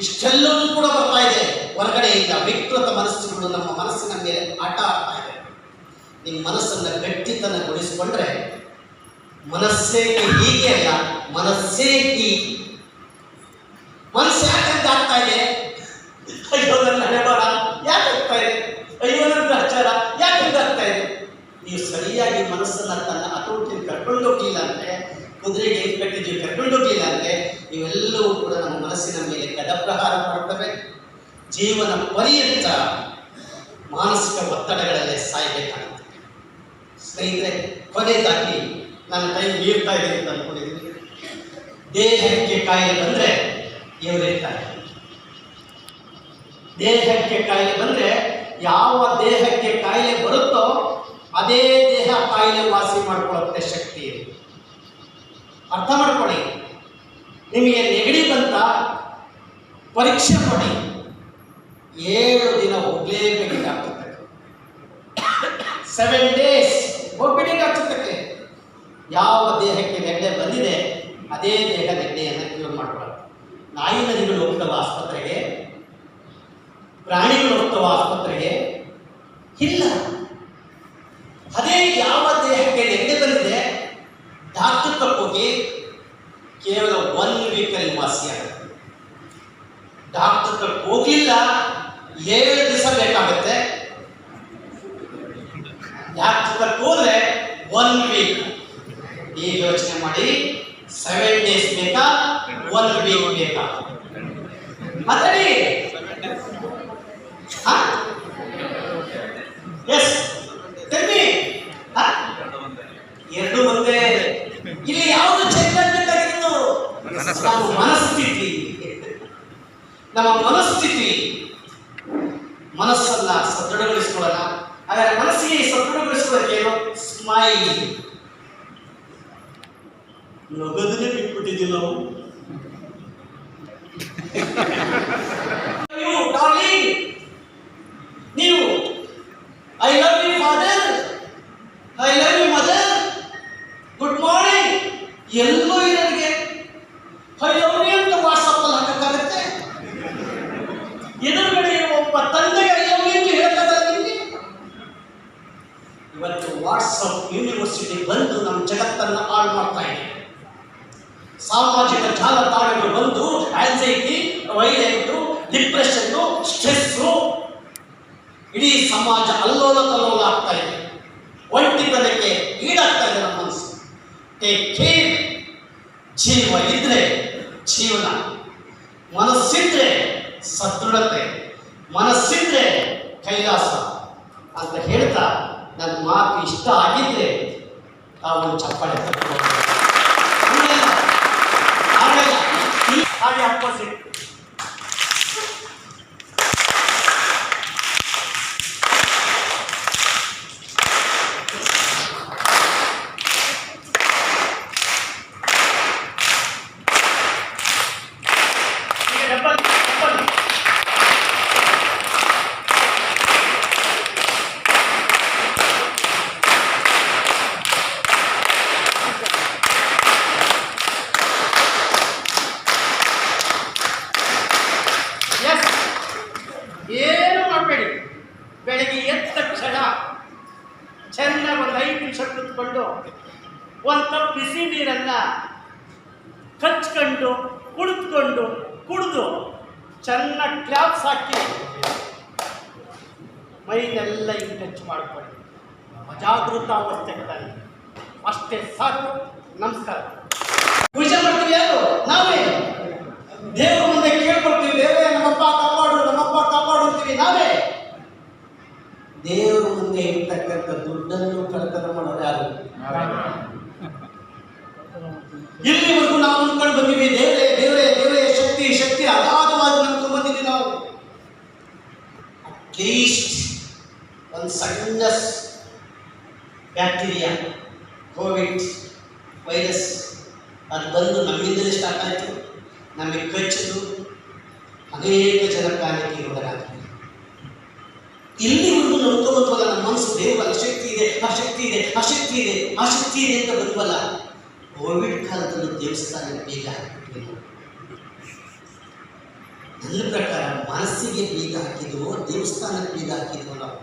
ಇಷ್ಟೆಲ್ಲವೂ ಕೂಡ ಬರ್ತಾ ಇದೆ ಹೊರಗಡೆಯಿಂದ. ವಿಕೃತ ಮನಸ್ಸುಗಳು ನಮ್ಮ ಮನಸ್ಸಿನ ಮೇಲೆ ಆಟ ಆಡ್ತಾ ಇದೆ. ನಿಮ್ಮ ಮನಸ್ಸನ್ನು ಗಟ್ಟಿತನಗೊಳಿಸಿಕೊಂಡ್ರೆ ಮನಸ್ಸೇ ಹೀಗೆ ಅಲ್ಲ, ಮನಸ್ಸೇ ಹೀಗೆ. ಮನಸ್ಸು ಯಾಕಂತ ಆಗ್ತಾ ಇದೆ? ಅಯ್ಯೋ ನನ್ನ ಹಣೆಬಾರ ಯಾಕೆ ಆಗ್ತಾ ಇದೆ? ಅಯ್ಯೋ ನನ್ನ ಭ್ರಷ್ಟಾಚಾರ ಯಾಕಂತ ಆಗ್ತಾ ಇದೆ? ನೀವು ಸರಿಯಾಗಿ ಮನಸ್ಸನ್ನ ತನ್ನ ಹತೋಟಿಯಲ್ಲಿ ಕರ್ಕೊಂಡು ಹೋಗ್ಲಿಲ್ಲ ಅಂದ್ರೆ, ಕುದುರೆಗೆ ಏನು ಕಟ್ಟಿದ್ದೀವಿ ಕರ್ಕೊಂಡು ಹೋಗ್ಲಿಲ್ಲ ಅಂದ್ರೆ, ಇವೆಲ್ಲವೂ ಕೂಡ ನಮ್ಮ ಮನಸ್ಸಿನ ಮೇಲೆ ಗಡಪ್ರಹಾರ ಮಾಡ್ತವೆ. ಜೀವನ ಪರ್ಯಂತ ಮಾನಸಿಕ ಒತ್ತಡಗಳಲ್ಲೇ ಸಾಯಬೇಕಾಗುತ್ತೆ. ಸ್ನೇಹಿತರೆ, ಕೊನೆಯದಾಗಿ ನಾನು ಕೈ ಮೀರ್ತಾ ಇದ್ದೀನಿ ಅಂತ ಅನ್ಕೊಂಡಿದ್ದೀನಿ. ದೇಹಕ್ಕೆ ಕಾಯಿಲೆ ಬಂದರೆ ಇವರಿರ್ತಾರೆ. ದೇಹಕ್ಕೆ ಕಾಯಿಲೆ ಬಂದರೆ, ಯಾವ ದೇಹಕ್ಕೆ ಕಾಯಿಲೆ ಬರುತ್ತೋ ಅದೇ ದೇಹ ಕಾಯಿಲೆ ವಾಸಿ ಮಾಡ್ಕೊಳ್ಳುತ್ತೆ ಶಕ್ತಿ ಇದೆ. ಅರ್ಥ ಮಾಡ್ಕೊಳ್ಳಿ. ನಿಮಗೆ ನೆಗಡಿ ಬಂತ, ಪರೀಕ್ಷೆ ಮಾಡಿ, 7 ದಿನ ಹೋಗಲೇಬೇಕಾಗ್ತದೆ. 7 days ಹೋಗ್ಬೇಕಾಗ್ತದೆ. ಯಾವ ದೇಹಕ್ಕೆ ನೆಗಡಿ ಬಂದಿದೆ ಅದೇ ದೇಹ ನೆಗಡಿಯನ್ನು ಕ್ಯೂರ್ ಮಾಡಬಾರ್ದು. ನಾಯಿ ನದಿಗಳು ಹೋಗ್ತವ ಆಸ್ಪತ್ರೆಗೆ, ಪ್ರಾಣಿಗಳು ಹೋಗ್ತವ ಆಸ್ಪತ್ರೆಗೆ? ಇಲ್ಲ. ಅದೇ ಯಾವ ದೇಹಕ್ಕೆ ನೆಗಡಿ ಬಂದಿದೆ ಡಾಕ್ಟರ್ ಹೋಗಿ ಕೇವಲ 1 ವೀಕಲ್ಲಿ ವಾಸಿಯಾಗುತ್ತೆ. ಡಾಕ್ಟರ್ ಹೋಗಿಲ್ಲ 7 ದಿವಸ ಬೇಕಾಗುತ್ತೆ. ಡಾಕ್ಟರ್ ಹೋದ್ರೆ 1 ವೀಕ್. ಈಗ ಯೋಚನೆ ಮಾಡಿ, 7 days ಬೇಕಾ 1 ವೀಕ್ ಬೇಕಾ? ಮಾತಾಡಿ. ಎಸ್ ತೆಗಿ. ಎರಡು ಒಂದೇ. ಇಲ್ಲಿ ಯಾವುದು ಚೆಕ್ ಆಗಬೇಕಾಗಿತ್ತು? ನಮ್ಮ ಮನಸ್ಥಿತಿ. ನಮ್ಮ ಮನಸ್ಥಿತಿ. ಮನಸ್ಸನ್ನ ಸದೃಢಗೊಳಿಸಿಕೊಳ್ಳೋಣ. ಹಾಗಾದ್ರೆ ಮನಸ್ಸಿಗೆ ಸದೃಢಗೊಳಿಸಿಕೊಳ್ಳೋಕೆ ಏನು? ಸ್ಮೈಲ್. ನಗದನ್ನೇ ಬಿಟ್ಬಿಟ್ಟಿದ್ದೀವಿ ನಾವು. ನೀವು I love you father, I love you mother, good morning ಎಲ್ಲೋ ಇರೋರಿಗೆ ಐ ಲವ್ ಯು ಅಂತ ವಾಟ್ಸಪ್ ಅಲ್ಲಿ ಹಾಕಕ್ಕಾಗತ್ತೆ? ಎದುರುಗಡೆ ಒಬ್ಬ ತಂದೆಗೆ ಐ ಲವ್ ಯು ಅಂತ ಹೇಳಕ್ಕಾಗಲ್ಲ ನಿಮಗೆ? ಇವತ್ತು ವಾಟ್ಸಪ್ ಯೂನಿವರ್ಸಿಟಿ ಬಂದು ನಮ್ಮ ಜಗತ್ತನ್ನು ಹಾಳು ಮಾಡ್ತಾ ಇದೆ. ಸಾಮಾಜಿಕ ಜಾಲತಾಣಗಳು ಬಂದು ಆಂಗ್ಸೈಟಿ, ವೈಲೆಂಟು, ಡಿಪ್ರೆಷನ್ನು, ಸ್ಟ್ರೆಸ್ಸು, ಇಡೀ ಸಮಾಜ ಅಲ್ಲೋಲ ಕಲ್ಲೋಲ ಆಗ್ತಾ ಇದೆ. ಒಂಟಿತನಕ್ಕೆ ಈಡಾಗ್ತಾ ಇದೆ ನಮ್ಮ ಮನಸ್ಸು. Take care. ಜೀವ ಇದ್ರೆ ಜೀವನ, ಮನಸ್ಸಿದ್ರೆ ಸದೃಢತೆ, ಮನಸ್ಸಿದ್ರೆ ಕೈಲಾಸ ಅಂತ ಹೇಳ್ತಾ ನನ್ನ ಮಾತು ಇಷ್ಟ ಆಗಿದ್ರೆ ತಾವು ಚಪ್ಪಾಳೆ ತಪ್ಪು. ಹಾಗೆ ಅಪೋಸಿಟ್. ಏನು ಮಾಡಬೇಡಿ, ಬೆಳಗ್ಗೆ ಎದ್ದ ತಕ್ಷಣ ಚೆನ್ನಾಗಿ ಒಂದು 5 ನಿಮಿಷ ಕುತ್ಕೊಂಡು ಒಂದು ಕಪ್ ಬಿಸಿ ನೀರನ್ನು ಕಚ್ಕೊಂಡು ಕುಡಿದು ಚೆನ್ನಾಗಿ ಕ್ಲಾಪ್ಸ್ ಹಾಕಿ ಮೈನೆಲ್ಲ ಹಿಂಗೆ ಟಚ್ ಮಾಡ್ಕೊಳ್ಳಿ. ಅಜಾಗೃತ ಅವಸ್ಥೆಗಳಲ್ಲಿ ಅಷ್ಟೇ ಸಾಕು. ನಮಸ್ಕಾರ. ಪೂಜೆ ಮಾಡ್ತೀವಿ ಯಾರು? ನಾವೇ. ದೇವರ ಮುಂದೆ ಕೇಳ್ಕೊಳ್ತೀವಿ, ದೇವರೇ ನಮ್ಮಪ್ಪ ಕಾಪಾಡು ಅಂತೀವಿ ನಾವೇ. ದೇವರ ಮುಂದೆ ಇರ್ತಕ್ಕಂಥ ದುಡ್ಡನ್ನು ಕಳ್ತನ ಮಾಡೋರು ಯಾರು? ಇಲ್ಲಿವರೆಗೂ ನಾವು ಅಂದ್ಕೊಂಡು ಬಂದಿವಿ, ದೇವರೇ ಶಕ್ತಿ ಅಗಾಧವಾಗಿ ನಂಬ್ಕೊಂಡು ಬಂದಿದ್ದೀವಿ ನಾವು. ಅಟ್ಲೀಸ್ಟ್ ಒಂದು ಸಣ್ಣ ಬ್ಯಾಕ್ಟೀರಿಯಾ, ಕೋವಿಡ್ ವೈರಸ್ ಅದು ಬಂದು ನಮ್ಮಿಂದಲೇ ಸ್ಟಾರ್ಟ್ ಆಯಿತು, ನಮಗೆ ಕಚ್ಚಿತು, ಅನೇಕ ಜನ ಕಾರಣಕ್ಕೆ ಒಳಗಾಗ್ತದೆ. ಇಲ್ಲಿವರೆಗೂ ನಂಬ್ಕೊಂಬಂದ್ವಲ್ಲ, ನಮ್ಮ ಮನಸ್ಸು ದೇವರ ಶಕ್ತಿ ಇದೆ ಅಂತ ಬಂದ್ವಲ್ಲ. ಕೋವಿಡ್ ಕಾಲದಲ್ಲೂ ದೇವಸ್ಥಾನಕ್ಕೆ ಬೀಗ ಹಾಕಿದ್ವಿ. ನನ್ನ ಪ್ರಕಾರ ಮನಸ್ಸಿಗೆ ಬೀಗ ಹಾಕಿದ್ವು, ದೇವಸ್ಥಾನಕ್ಕೆ ಬೀಗ ಹಾಕಿದ್ವು. ನಾವು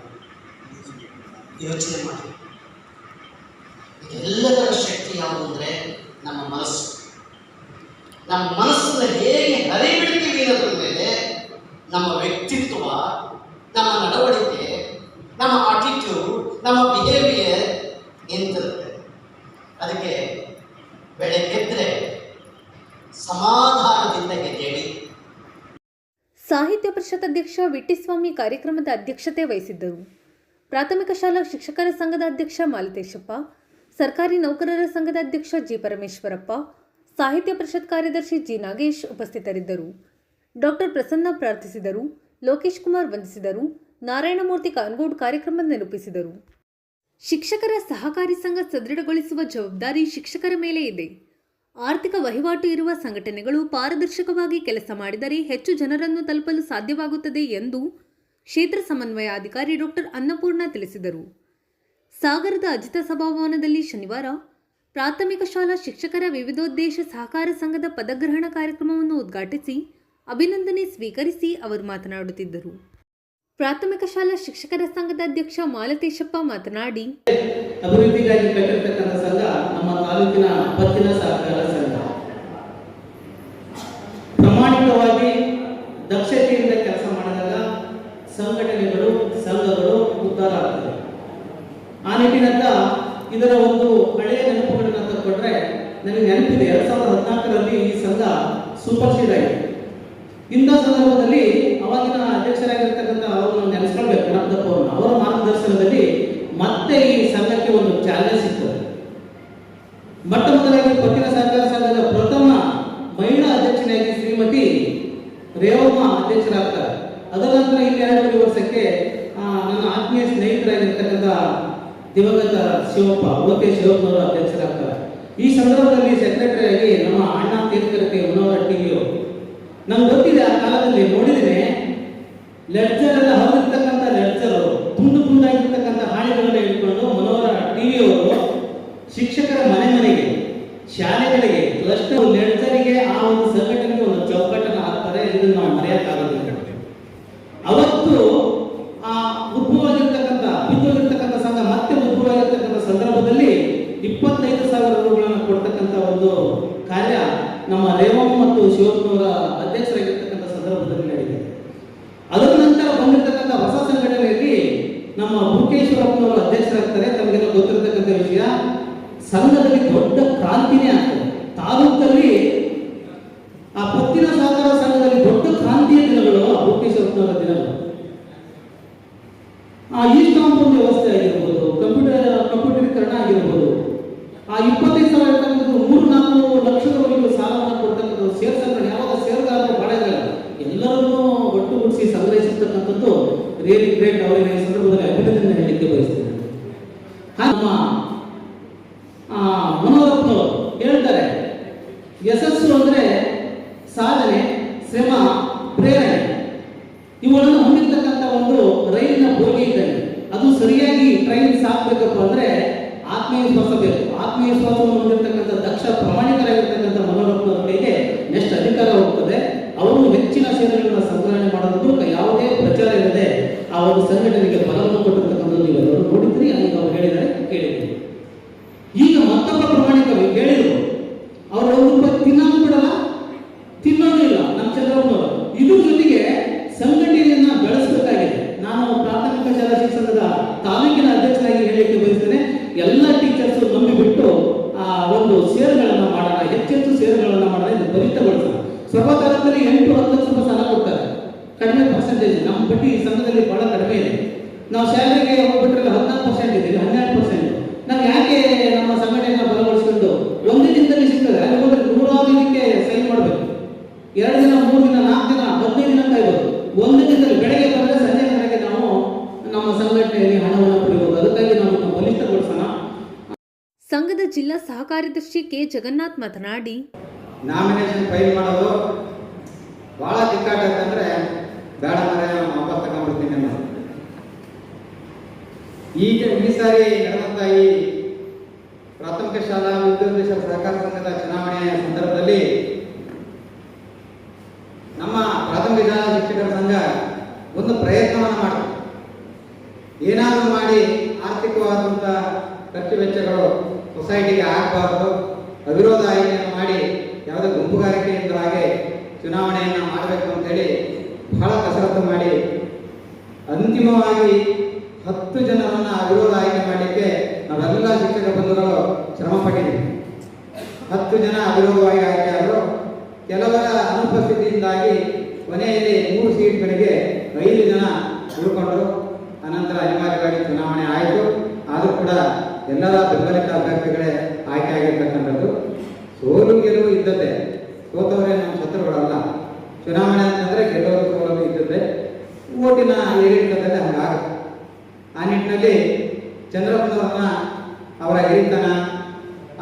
ಯೋಚನೆ ಮಾಡಿ. ಎಲ್ಲದರ ಶಕ್ತಿ ಯಾವುದು ಅಂದರೆ ನಮ್ಮ ಮನಸ್ಸು. ನಮ್ಮ ಮನಸ್ಸನ್ನು ಹೇಗೆ ಹರಿಬಿಡ್ತೀವಿ ಅನ್ನೋದ್ರ ಮೇಲೆ ನಮ್ಮ ವ್ಯಕ್ತಿತ್ವ, ನಮ್ಮ ನಡವಳಿಕೆ, ನಮ್ಮ ಆಟಿಟ್ಯೂಡ್, ನಮ್ಮ ಬಿಹೇವಿಯರ್ ನಿಂತಿರುತ್ತೆ. ಅದಕ್ಕೆ ಬೆಳಗ್ಗೆದ್ರೆ ಸಮಾಧಾನದಿಂದ ಹೆಜ್ಜೆಡಿ. ಸಾಹಿತ್ಯ ಪರಿಷತ್ ಅಧ್ಯಕ್ಷ ವಿಟ್ಟಿಸ್ವಾಮಿ ಕಾರ್ಯಕ್ರಮದ ಅಧ್ಯಕ್ಷತೆ ವಹಿಸಿದ್ದರು. ಪ್ರಾಥಮಿಕ ಶಾಲಾ ಶಿಕ್ಷಕರ ಸಂಘದ ಅಧ್ಯಕ್ಷ ಮಾಲತೇಶಪ್ಪ, ಸರ್ಕಾರಿ ನೌಕರರ ಸಂಘದ ಅಧ್ಯಕ್ಷ ಜಿ ಪರಮೇಶ್ವರಪ್ಪ, ಸಾಹಿತ್ಯ ಪರಿಷತ್ ಕಾರ್ಯದರ್ಶಿ ಜಿ ನಾಗೇಶ್ ಉಪಸ್ಥಿತರಿದ್ದರು. ಡಾಕ್ಟರ್ ಪ್ರಸನ್ನ ಪ್ರಾರ್ಥಿಸಿದರು. ಲೋಕೇಶ್ ಕುಮಾರ್ ವಂದಿಸಿದರು. ನಾರಾಯಣಮೂರ್ತಿ ಕಾನ್ಗೋಡ್ ಕಾರ್ಯಕ್ರಮ ನಿರೂಪಿಸಿದರು. ಶಿಕ್ಷಕರ ಸಹಕಾರಿ ಸಂಘ ಸದೃಢಗೊಳಿಸುವ ಜವಾಬ್ದಾರಿ ಶಿಕ್ಷಕರ ಮೇಲೆ ಇದೆ. ಆರ್ಥಿಕ ವಹಿವಾಟು ಇರುವ ಸಂಘಟನೆಗಳು ಪಾರದರ್ಶಕವಾಗಿ ಕೆಲಸ ಮಾಡಿದರೆ ಹೆಚ್ಚು ಜನರನ್ನು ತಲುಪಲು ಸಾಧ್ಯವಾಗುತ್ತದೆ ಎಂದು ಕ್ಷೇತ್ರ ಸಮನ್ವಯಾಧಿಕಾರಿ ಡಾಕ್ಟರ್ ಅನ್ನಪೂರ್ಣ ತಿಳಿಸಿದರು. ಸಾಗರದ ಅಜಿತ ಸಭಾಭವನದಲ್ಲಿ ಶನಿವಾರ ಪ್ರಾಥಮಿಕ ಶಾಲಾ ಶಿಕ್ಷಕರ ವಿವಿಧೋದ್ದೇಶ ಸಹಕಾರ ಸಂಘದ ಪದಗ್ರಹಣ ಕಾರ್ಯಕ್ರಮವನ್ನು ಉದ್ಘಾಟಿಸಿ ಅಭಿನಂದನೆ ಸ್ವೀಕರಿಸಿ ಅವರು ಮಾತನಾಡುತ್ತಿದ್ದರು. ಪ್ರಾಥಮಿಕ ಶಾಲಾ ಶಿಕ್ಷಕರ ಸಂಘದ ಅಧ್ಯಕ್ಷ ಮಾಲತೇಶಪ್ಪ ಮಾತನಾಡಿ, ಅಭಿವೃದ್ಧಿಗಾಗಿ ಕಟ್ಟಿರ್ತಕ್ಕಂಥ ಸಂಘ ನಮ್ಮ ತಾಲೂಕಿನ ಪತ್ತಿನ ಸಹಕಾರ ಸಂಘ. ಪ್ರಾಮಾಣಿಕವಾಗಿ ದಕ್ಷತೆಯಿಂದ ಕೆಲಸ ಮಾಡಿದಾಗ ಸಂಘಟನೆಗಳು, ಸಂಘಗಳು ಉದ್ಧಾರ ಆಗ್ತವೆ. ಆ ನಿಟ್ಟಿನಂತ ಇದರ ಒಂದು ಹಳೆಯ ನೆನಪುಗಳನ್ನು ತಗೊಂಡ್ರೆ ನನಗೆ ನೆನಪಿದೆ, 2014ರಲ್ಲಿ ಈ ಸಂಘ ಸೂಪರ್ ಸೀಡ್ ಆಯಿತು. ಇಂಥ ಸಂದರ್ಭದಲ್ಲಿ ಅವಾಗಿನ ಅಧ್ಯಕ್ಷರಾಗಿರ್ತಕ್ಕಂಥ ಅವರನ್ನು ನೆನೆಸ್ಕೊಳ್ಬೇಕು, ಕನಕದಪ್ಪ ಅವರನ್ನು. ಅವರ ಮಾರ್ಗದರ್ಶನದಲ್ಲಿ ಮತ್ತೆ ಈ ಸಂಘಕ್ಕೆ ಒಂದು ಚಾಲೆಂಜ್ ಸಿಗ್ತದೆ. ಮೊಟ್ಟ ಮೊದಲಾಗಿ ಪತ್ತಿನ ಸಹಕಾರ ಸಂಘದ ಪ್ರಥಮ ಮಹಿಳಾ ಅಧ್ಯಕ್ಷನಾಗಿ ಶ್ರೀಮತಿ ರೇವಮ್ಮ ಅಧ್ಯಕ್ಷರಾಗ್ತಾರೆ. ಅದರ ನಂತರ ಇಲ್ಲಿ 2 ವರ್ಷಕ್ಕೆ ನನ್ನ ಆತ್ಮೀಯ ಸ್ನೇಹಿತರಾಗಿರ್ತಕ್ಕಂಥ ದಿವಂಗತ ಶಿವಪ್ಪ, ಓಕೆ ಶಿವಪ್ಪನವರು ಅಧ್ಯಕ್ಷರಾಗ್ತಾರೆ. ಈ ಸಂದರ್ಭದಲ್ಲಿ ಸೆಕ್ರೆಟರಿಯಾಗಿ ನಮ್ಮ ಅಣ್ಣ ತೀರ್ಥರಕ್ಕೆ ಮುನವರ ಟಿವಿಯು. ನಮ್ಗೆ ಗೊತ್ತಿದೆ, ಆ ಕಾಲದಲ್ಲಿ ನೋಡಿದ್ರೆ ಲೆಡ್ಜರ್ ಎಲ್ಲ ಹೊರದಿರ್ತಕ್ಕಂಥ ಲೆಡ್ಜರು ತುಂಡಾಗಿರ್ತಕ್ಕಂಥ ಹಾಳೆಗಳನ್ನ ಇಟ್ಕೊಂಡು ಮನೋಹರ ಟಿವಿಯವರು ಶಿಕ್ಷಕರ ಮನೆಗೆ, ಶಾಲೆಗಳಿಗೆ, ಕ್ಲಸ್ಟರ್ ಲೆಡ್ಜರಿಗೆ ಆ ಒಂದು ಸಂಘಟನೆಗೆ ಒಂದು ಚೌಕಟ್ಟನ್ನು ಹಾಕ್ತಾರೆ. ಇದನ್ನು ನಾವು ಮರೆಯಕ್ಕಾಗೋದಿಲ್ಲ. ಅವತ್ತು ಆ ಉದ್ಭವವಾಗಿರ್ತಕ್ಕಂಥ ಬಿದ್ದೋಗಿರ್ತಕ್ಕಂಥ ಸಂಘ ಮತ್ತೆ ಉದ್ಭವವಾಗಿರ್ತಕ್ಕಂಥ ಸಂದರ್ಭದಲ್ಲಿ 25,000 ರೂಪಾಯಿಗಳನ್ನು ಕೊಡ್ತಕ್ಕಂಥ ಒಂದು ಕಾರ್ಯ ನಮ್ಮ ರೇವಮ್ಮ ಮತ್ತು ಶಿವಪ್ಪನವರ ಅಧ್ಯಕ್ಷರಾಗಿರ್ತಕ್ಕಂಥ ಸಂದರ್ಭದಲ್ಲಿ ನಡೆದಿದೆ. ಅದರ ನಂತರ ಬಂದಿರತಕ್ಕಂಥ ಹೊಸ ಸಂಘಟನೆಯಲ್ಲಿ ನಮ್ಮ ಭೂಕೇಶ್ವರಪ್ಪನವರು ಅಧ್ಯಕ್ಷರಾಗ್ತಾರೆ. ತಮಗೆಲ್ಲ ಗೊತ್ತಿರತಕ್ಕಂಥ ವಿಷಯ, ಸಂಘದಲ್ಲಿ ದೊಡ್ಡ ಕ್ರಾಂತಿನೇ ಆಗ್ತದೆ. ತಾಲೂಕಲ್ಲಿ ಆ ಪತ್ತಿನ ಸಹಕಾರ ಸಂಘದಲ್ಲಿ ದೊಡ್ಡ ಕ್ರಾಂತಿಯ ದಿನಗಳು ಆ ಭೂಕೇಶ್ವರಪ್ಪನವರ ದಿನಗಳು. ಆ ಈ ಕಾಂಪೌಂಡ್ ವ್ಯವಸ್ಥೆ ಆಗಿರ್ಬೋದು, ಕಂಪ್ಯೂಟರೀಕರಣ ಆಗಿರ್ಬೋದು, ಆ 25,000 3-4 ಲಕ್ಷದವರೆಗೂ ಸಾಲವನ್ನು ಕೊಡ್ತಕ್ಕಂಥದ್ದು ಸೇರ್ಸಂದ್ರೆ ರಿಯಲಿ ಗ್ರೇಟ್. ಅವರಿಗೆ ಈ ಸಂದರ್ಭದಲ್ಲಿ ಅಭಿನಂದನೆ ಹೇಳಲಿಕ್ಕೆ ಬಯಸ್ತೇನೆ. ನಮ್ಮ ಮನೋರತ್ನವರು ಹೇಳ್ತಾರೆ, ಯಶಸ್ಸು ಅಂದ್ರೆ ಸಾಧನೆ, ಶ್ರಮ, ಪ್ರೇರಣೆ ಇವುಗಳನ್ನು ಹೊಂದಿರತಕ್ಕಂಥ ಒಂದು ರೈಲಿನ ಬೋಗಿ ಇದ್ದಂಗೆ. ಅದು ಸರಿಯಾಗಿ ಟ್ರೈನ್ ಸಾಕಬೇಕಪ್ಪ ಅಂದ್ರೆ ಆತ್ಮವಿಶ್ವಾಸ ಬೇಕು. ಆತ್ಮವಿಶ್ವಾಸವನ್ನು ಹೊಂದಿರತಕ್ಕಂಥ ದಕ್ಷ ಪ್ರಾಮಾಣಿಕರಾಗಿರ್ತಕ್ಕಂಥ ಮನೋರತ್ನವರ ಕೈಗೆ ನೆಕ್ಸ್ಟ್ ಅಧಿಕಾರ ಹೋಗ್ತದೆ. ಅವರು ಹೆಚ್ಚಿನ ಸೇವೆಗಳನ್ನು ಸಂಗ್ರಹಣೆ ಮಾಡೋದಕ್ಕೂ ಯಾವುದೇ ಪ್ರಚಾರ ಇಲ್ಲದೆ ಆ ಒಂದು ಸಂಘಟನೆಗೆ ಬಲವನ್ನು ಕೊಟ್ಟಿರ್ತಕ್ಕಂಥದ್ದು ನೀವೆಲ್ಲರೂ ನೋಡಿದ್ರಿ. ಅದಕ್ಕೆ ಅವರು ಹೇಳಿದರೆ ಕೇಳಿದ್ರಿ. ಈಗ ಮತ್ತೊಬ್ಬ ಪ್ರಾಮಾಣಿಕರು ಹೇಳಿದ್ರು, ಅವರು ₹1 ತಿನ್ನೋದು ಬಿಡಲ್ಲ, ತಿನ್ನೋದು ಇಲ್ಲ ನಮ್ಮ ಚಂದ್ರಪ್ಪನವರು. ಇದ್ರ ಜೊತೆಗೆ ಸಂಘಟನೆಯನ್ನ ಬೆಳೆಸಬೇಕಾಗಿದೆ. ನಾನು ಪ್ರಾಥಮಿಕ ಶಾಲಾ ಶಿಕ್ಷಣದ ತಾಲೂಕಿನ ಅಧ್ಯಕ್ಷನಾಗಿ ಹೇಳಲಿಕ್ಕೆ ಬಯಸ್ತೇನೆ, ಎಲ್ಲ ಟೀಚರ್ಸ್ ನಂಬಿಬಿಟ್ಟು ಒಂದು ಸೇರುಗಳನ್ನ ಮಾಡೋಣ, ಹೆಚ್ಚೆಚ್ಚು ಸೇರುಗಳನ್ನ ಮಾಡೋಣ, ಇದು ತ್ವರಿತಗೊಳಿಸೋಣ. ಸರ್ವಕಾಲದಲ್ಲಿ 8-10 ಲಕ್ಷ ರೂಪಾಯಿ ಸಾಲ ಕೊಡ್ತಾರೆ, ಕಡಿಮೆ ಪರ್ಸೆಂಟೇಜ್. ನಮ್ಮ ಬಡ್ಡಿ ಸಂಘದಲ್ಲಿ ಬಹಳ ಕಡಿಮೆ ಇದೆ. ನಾವು ಸ್ಯಾಲರಿಗೆ ಹೋಗ್ಬಿಟ್ರೆ 14% ಇದೆ, 12%. ನಾವು ಯಾಕೆ ನಮ್ಮ ಸಂಘಟನೆಯನ್ನು ಬಲಗೊಳಿಸಿಕೊಂಡು ಒಂದೇ ದಿನದಲ್ಲಿ ಸಿಗ್ತದೆ, ಅಲ್ಲಿ ಹೋದ್ರೆ 100 ದಿನಕ್ಕೆ ಸೈನ್ ಮಾಡಬೇಕು. 2 ದಿನ, 3 ದಿನ, 4 ದಿನ, 15 ದಿನ ಕಾಯ್ಬೋದು. ಒಂದೇ ದಿನದಲ್ಲಿ ಬೆಳಗ್ಗೆ ಬಂದರೆ ಸಂಜೆ ಕಡೆಗೆ ನಾವು ನಮ್ಮ ಸಂಘಟನೆಯಲ್ಲಿ ಹಣವನ್ನು ಪಡೆಯಬಹುದು. ಅದಕ್ಕಾಗಿ ನಾವು ಬಲಿಷ್ಠಗೊಳಿಸೋಣ. ಸಂಘದ ಜಿಲ್ಲಾ ಸಹ ಕಾರ್ಯದರ್ಶಿ ಕೆ ಜಗನ್ನಾಥ್ ಮಾತನಾಡಿ, ನಾಮಿನೇಷನ್ ಫೈಲ್ ಮಾಡೋದು ಭಾಳ ಚಿಕ್ಕಾಟ ಅಂತಂದ್ರೆ ಬೇಡ ಮರೆ ವಾಪಸ್ ತಗೊಂಡ್ಬಿಡ್ತೀನಿ ಅನ್ನೋದು. ಈ ಸಾರಿ ನಡೆದಂಥ ಈ ಪ್ರಾಥಮಿಕ ಶಾಲಾ ವಿದ್ಯೋದ್ದೇಶ ಸಹಕಾರ ಸಂಘದ ಚುನಾವಣೆಯ ಸಂದರ್ಭದಲ್ಲಿ ನಮ್ಮ ಪ್ರಾಥಮಿಕ ಶಾಲಾ ಶಿಕ್ಷಕರ ಸಂಘ ಒಂದು ಪ್ರಯತ್ನವನ್ನು ಮಾಡಿದೆ. ಏನಾದರೂ ಮಾಡಿ ಆರ್ಥಿಕವಾದಂಥ ಖರ್ಚು ವೆಚ್ಚಗಳು ಸೊಸೈಟಿಗೆ ಆಗಬಾರ್ದು, ಅವಿರೋಧ ಆಯ್ಕೆಯನ್ನು ಮಾಡಿ ಯಾವುದೇ ಗುಂಪುಗಾರಿಕೆಯಿಂದ ಹಾಗೆ ಚುನಾವಣೆಯನ್ನು ಮಾಡಬೇಕು ಅಂತೇಳಿ ಬಹಳ ಕಸರತ್ತು ಮಾಡಿ ಅಂತಿಮವಾಗಿ 10 ಜನರನ್ನು ಅವಿರೋಧ ಆಯ್ಕೆ ಮಾಡಲಿಕ್ಕೆ ನಾವೆಲ್ಲ ಶಿಕ್ಷಕ ಬಂಧುಗಳು ಶ್ರಮ ಪಟ್ಟಿದ್ದೀವಿ. 10 ಜನ ಅವಿರೋಧವಾಗಿ ಆಯ್ಕೆ ಆದರು. ಕೆಲವರ ಅನುಪಸ್ಥಿತಿಯಿಂದಾಗಿ ಕೊನೆಯಲ್ಲಿ 3 ಸೀಟ್ಗಳಿಗೆ 5 ಜನ ಉಳ್ಕೊಂಡ್ರು. ಅನಂತರ ಅನಿವಾರ್ಯವಾಗಿ ಚುನಾವಣೆ ಆಯಿತು. ಆದರೂ ಕೂಡ ಎಲ್ಲರ ಬೆಂಬಲಿತ ಅಭ್ಯರ್ಥಿಗಳೇ ಆಯ್ಕೆ ಆಗಿರ್ತಕ್ಕಂಥದ್ದು. ಸೋಲು ಗೆಲುವು ಇದ್ದದ್ದೇ, ಸೋತವರೇ ನಮ್ಮ ಶತ್ರುಗಳಲ್ಲ. ಚುನಾವಣೆ ಅಂತಂದರೆ ಗೆಲ್ಲೋರು ಸೋಲಲು ಇದ್ದದ್ದೇ, ಓಟಿನ ಏರಿಳಿತದಲ್ಲಿ ಹಂಗಾಗುತ್ತೆ. ಆ ನಿಟ್ಟಿನಲ್ಲಿ ಚಂದ್ರಪ್ಪನವ್ರನ್ನ ಅವರ ಹಿರಿತನ,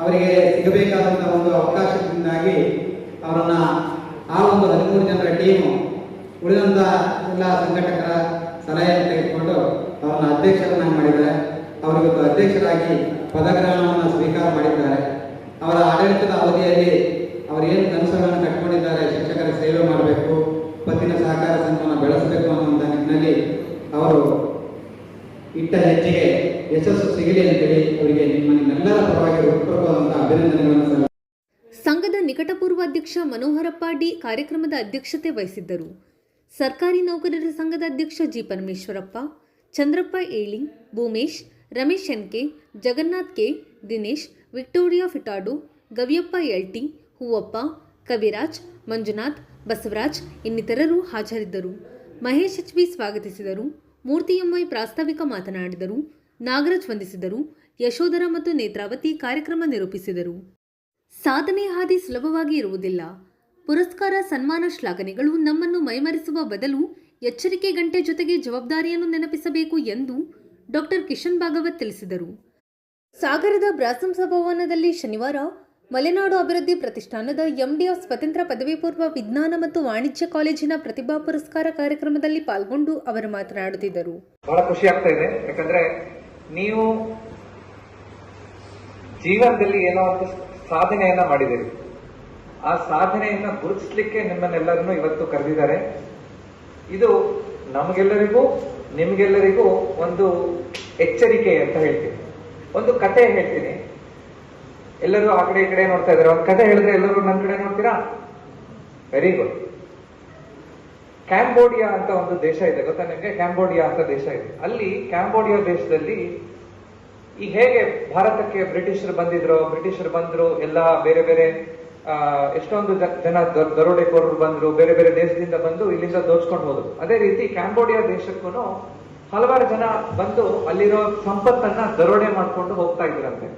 ಅವರಿಗೆ ಸಿಗಬೇಕಾದಂಥ ಒಂದು ಅವಕಾಶದಿಂದಾಗಿ ಅವರನ್ನು ಆ ಒಂದು 13 ಜನರ ಟೀಮು ಉಳಿದಂಥ ಎಲ್ಲ ಸಂಘಟಕರ ಸಲಹೆಯನ್ನು ತೆಗೆದುಕೊಂಡು ಅವರನ್ನು ಅಧ್ಯಕ್ಷರನ್ನಾಗಿ ಮಾಡಿದ್ದಾರೆ. ಅವರಿವತ್ತು ಅಧ್ಯಕ್ಷರಾಗಿ ಪದಗ್ರಹಣವನ್ನು ಸ್ವೀಕಾರ ಮಾಡಿದ್ದಾರೆ. ಅವರ ಆಡಳಿತದ ಅವಧಿಯಲ್ಲಿ ಅವರು ಏನು ಕನಸುಗಳನ್ನು ಕಟ್ಟಿಕೊಂಡಿದ್ದಾರೆ, ಶಿಕ್ಷಕರ ಸೇವೆ ಮಾಡಬೇಕು, ಪತ್ತಿನ ಸಹಕಾರ ಸಂಘವನ್ನು ಬೆಳೆಸಬೇಕು ಅನ್ನುವಂಥ ನಿಟ್ಟಿನಲ್ಲಿ ಅವರು ಇಟ್ಟ ಹೆಜ್ಜೆಗೆ ಯಶಸ್ಸು ಸಿಗಲಿ ಅಂತೇಳಿ ಅವರಿಗೆ ನಿಮ್ಮೆಲ್ಲರ ಪರವಾಗಿ ಹೃತ್ಪೂರ್ವಕವಾದಂಥ ಅಭಿನಂದನೆಗಳನ್ನು. ಸಂಘದ ನಿಕಟಪೂರ್ವ ಅಧ್ಯಕ್ಷ ಮನೋಹರಪ್ಪ ಡಿ ಕಾರ್ಯಕ್ರಮದ ಅಧ್ಯಕ್ಷತೆ ವಹಿಸಿದ್ದರು. ಸರ್ಕಾರಿ ನೌಕರರ ಸಂಘದ ಅಧ್ಯಕ್ಷ ಜಿ ಪರಮೇಶ್ವರಪ್ಪ, ಚಂದ್ರಪ್ಪ ಏಳಿ, Bhoomesh, Ramesh NK, Jagannath K, Dinesh, Victoria ಫಿಟಾಡು, ಗವಿಯಪ್ಪ ಎಲ್ಟಿ, ಹೂವಪ್ಪ, ಕವಿರಾಜ್, ಮಂಜುನಾಥ್, ಬಸವರಾಜ್ ಇನ್ನಿತರರು ಹಾಜರಿದ್ದರು. ಮಹೇಶ್ ಎಚ್ ಬಿ ಸ್ವಾಗತಿಸಿದರು. ಮೂರ್ತಿ ಎಂವೈ ಪ್ರಾಸ್ತಾವಿಕ ಮಾತನಾಡಿದರು. ನಾಗರಾಜ್ ವಂದಿಸಿದರು. ಯಶೋಧರ ಮತ್ತು ನೇತ್ರಾವತಿ ಕಾರ್ಯಕ್ರಮ ನಿರೂಪಿಸಿದರು. ಸಾಧನೆ ಹಾದಿ ಸುಲಭವಾಗಿ ಇರುವುದಿಲ್ಲ. ಪುರಸ್ಕಾರ, ಸನ್ಮಾನ, ಶ್ಲಾಘನೆಗಳು ನಮ್ಮನ್ನು ಮೈಮರೆಸುವ ಬದಲು ಎಚ್ಚರಿಕೆ ಗಂಟೆ ಜೊತೆಗೆ ಜವಾಬ್ದಾರಿಯನ್ನು ನೆನಪಿಸಬೇಕು ಎಂದು ಡಾಕ್ಟರ್ ಕಿಶನ್ ಭಾಗವತ್ ತಿಳಿಸಿದರು. ಸಾಗರದ ಬ್ರಾಸಂ ಸಭಾಭವನದಲ್ಲಿ ಶನಿವಾರ ಮಲೆನಾಡು ಅಭಿವೃದ್ಧಿ ಪ್ರತಿಷ್ಠಾನದ ಎಂಡಿಎಫ್ ಸ್ವತಂತ್ರ ಪದವಿ ಪೂರ್ವ ವಿಜ್ಞಾನ ಮತ್ತು ವಾಣಿಜ್ಯ ಕಾಲೇಜಿನ ಪ್ರತಿಭಾ ಪುರಸ್ಕಾರ ಕಾರ್ಯಕ್ರಮದಲ್ಲಿ ಪಾಲ್ಗೊಂಡು ಅವರು ಮಾತನಾಡುತ್ತಿದ್ದರು. ಬಹಳ ಖುಷಿ ಆಗ್ತಾ ಇದೆ, ಯಾಕಂದ್ರೆ ನೀವು ಜೀವನದಲ್ಲಿ ಏನೋ ಒಂದು ಸಾಧನೆಯನ್ನ ಮಾಡಿದ್ದೀರಿ. ಆ ಸಾಧನೆಯನ್ನ ಗುರುತಿಸ್ಲಿಕ್ಕೆ ನಿಮ್ಮನ್ನೆಲ್ಲರನ್ನು ಇವತ್ತು ಕರೆದಿದ್ದಾರೆ. ಇದು ನಮಗೆಲ್ಲರಿಗೂ ನಿಮ್ಗೆಲ್ಲರಿಗೂ ಒಂದು ಎಚ್ಚರಿಕೆ ಅಂತ ಹೇಳ್ತೀನಿ. ಒಂದು ಕತೆ ಹೇಳ್ತೀನಿ. ಎಲ್ಲರೂ ಆ ಕಡೆ ಈ ಕಡೆ ನೋಡ್ತಾ ಇದ್ದಾರೆ. ಒಂದು ಕತೆ ಹೇಳಿದ್ರೆ ಎಲ್ಲರೂ ನನ್ನ ಕಡೆ ನೋಡ್ತೀರಾ? Very good. ಕ್ಯಾಂಬೋಡಿಯಾ ಅಂತ ಒಂದು ದೇಶ ಇದೆ, ಗೊತ್ತಾ ನಿಮಗೆ? ಕ್ಯಾಂಬೋಡಿಯಾ ಅಂತ ದೇಶ ಇದೆ. ಅಲ್ಲಿ ಕ್ಯಾಂಬೋಡಿಯಾ ದೇಶದಲ್ಲಿ ಈಗ ಹೇಗೆ ಭಾರತಕ್ಕೆ ಬ್ರಿಟಿಷರು ಬಂದ್ರು, ಎಲ್ಲ ಬೇರೆ ಬೇರೆ ಎಷ್ಟೊಂದು ಜನ ದರೋಡೆಕೋರರು ಬಂದ್ರು, ಬೇರೆ ಬೇರೆ ದೇಶದಿಂದ ಬಂದು ಇಲ್ಲಿಂದ ದೋಚ್ಕೊಂಡು ಹೋದ್ರು. ಅದೇ ರೀತಿ ಕ್ಯಾಂಬೋಡಿಯಾ ದೇಶಕ್ಕೂ ಹಲವಾರು ಜನ ಬಂದು ಅಲ್ಲಿರೋ ಸಂಪತ್ತನ್ನ ದರೋಡೆ ಮಾಡ್ಕೊಂಡು ಹೋಗ್ತಾ ಇದ್ರಂತೆ.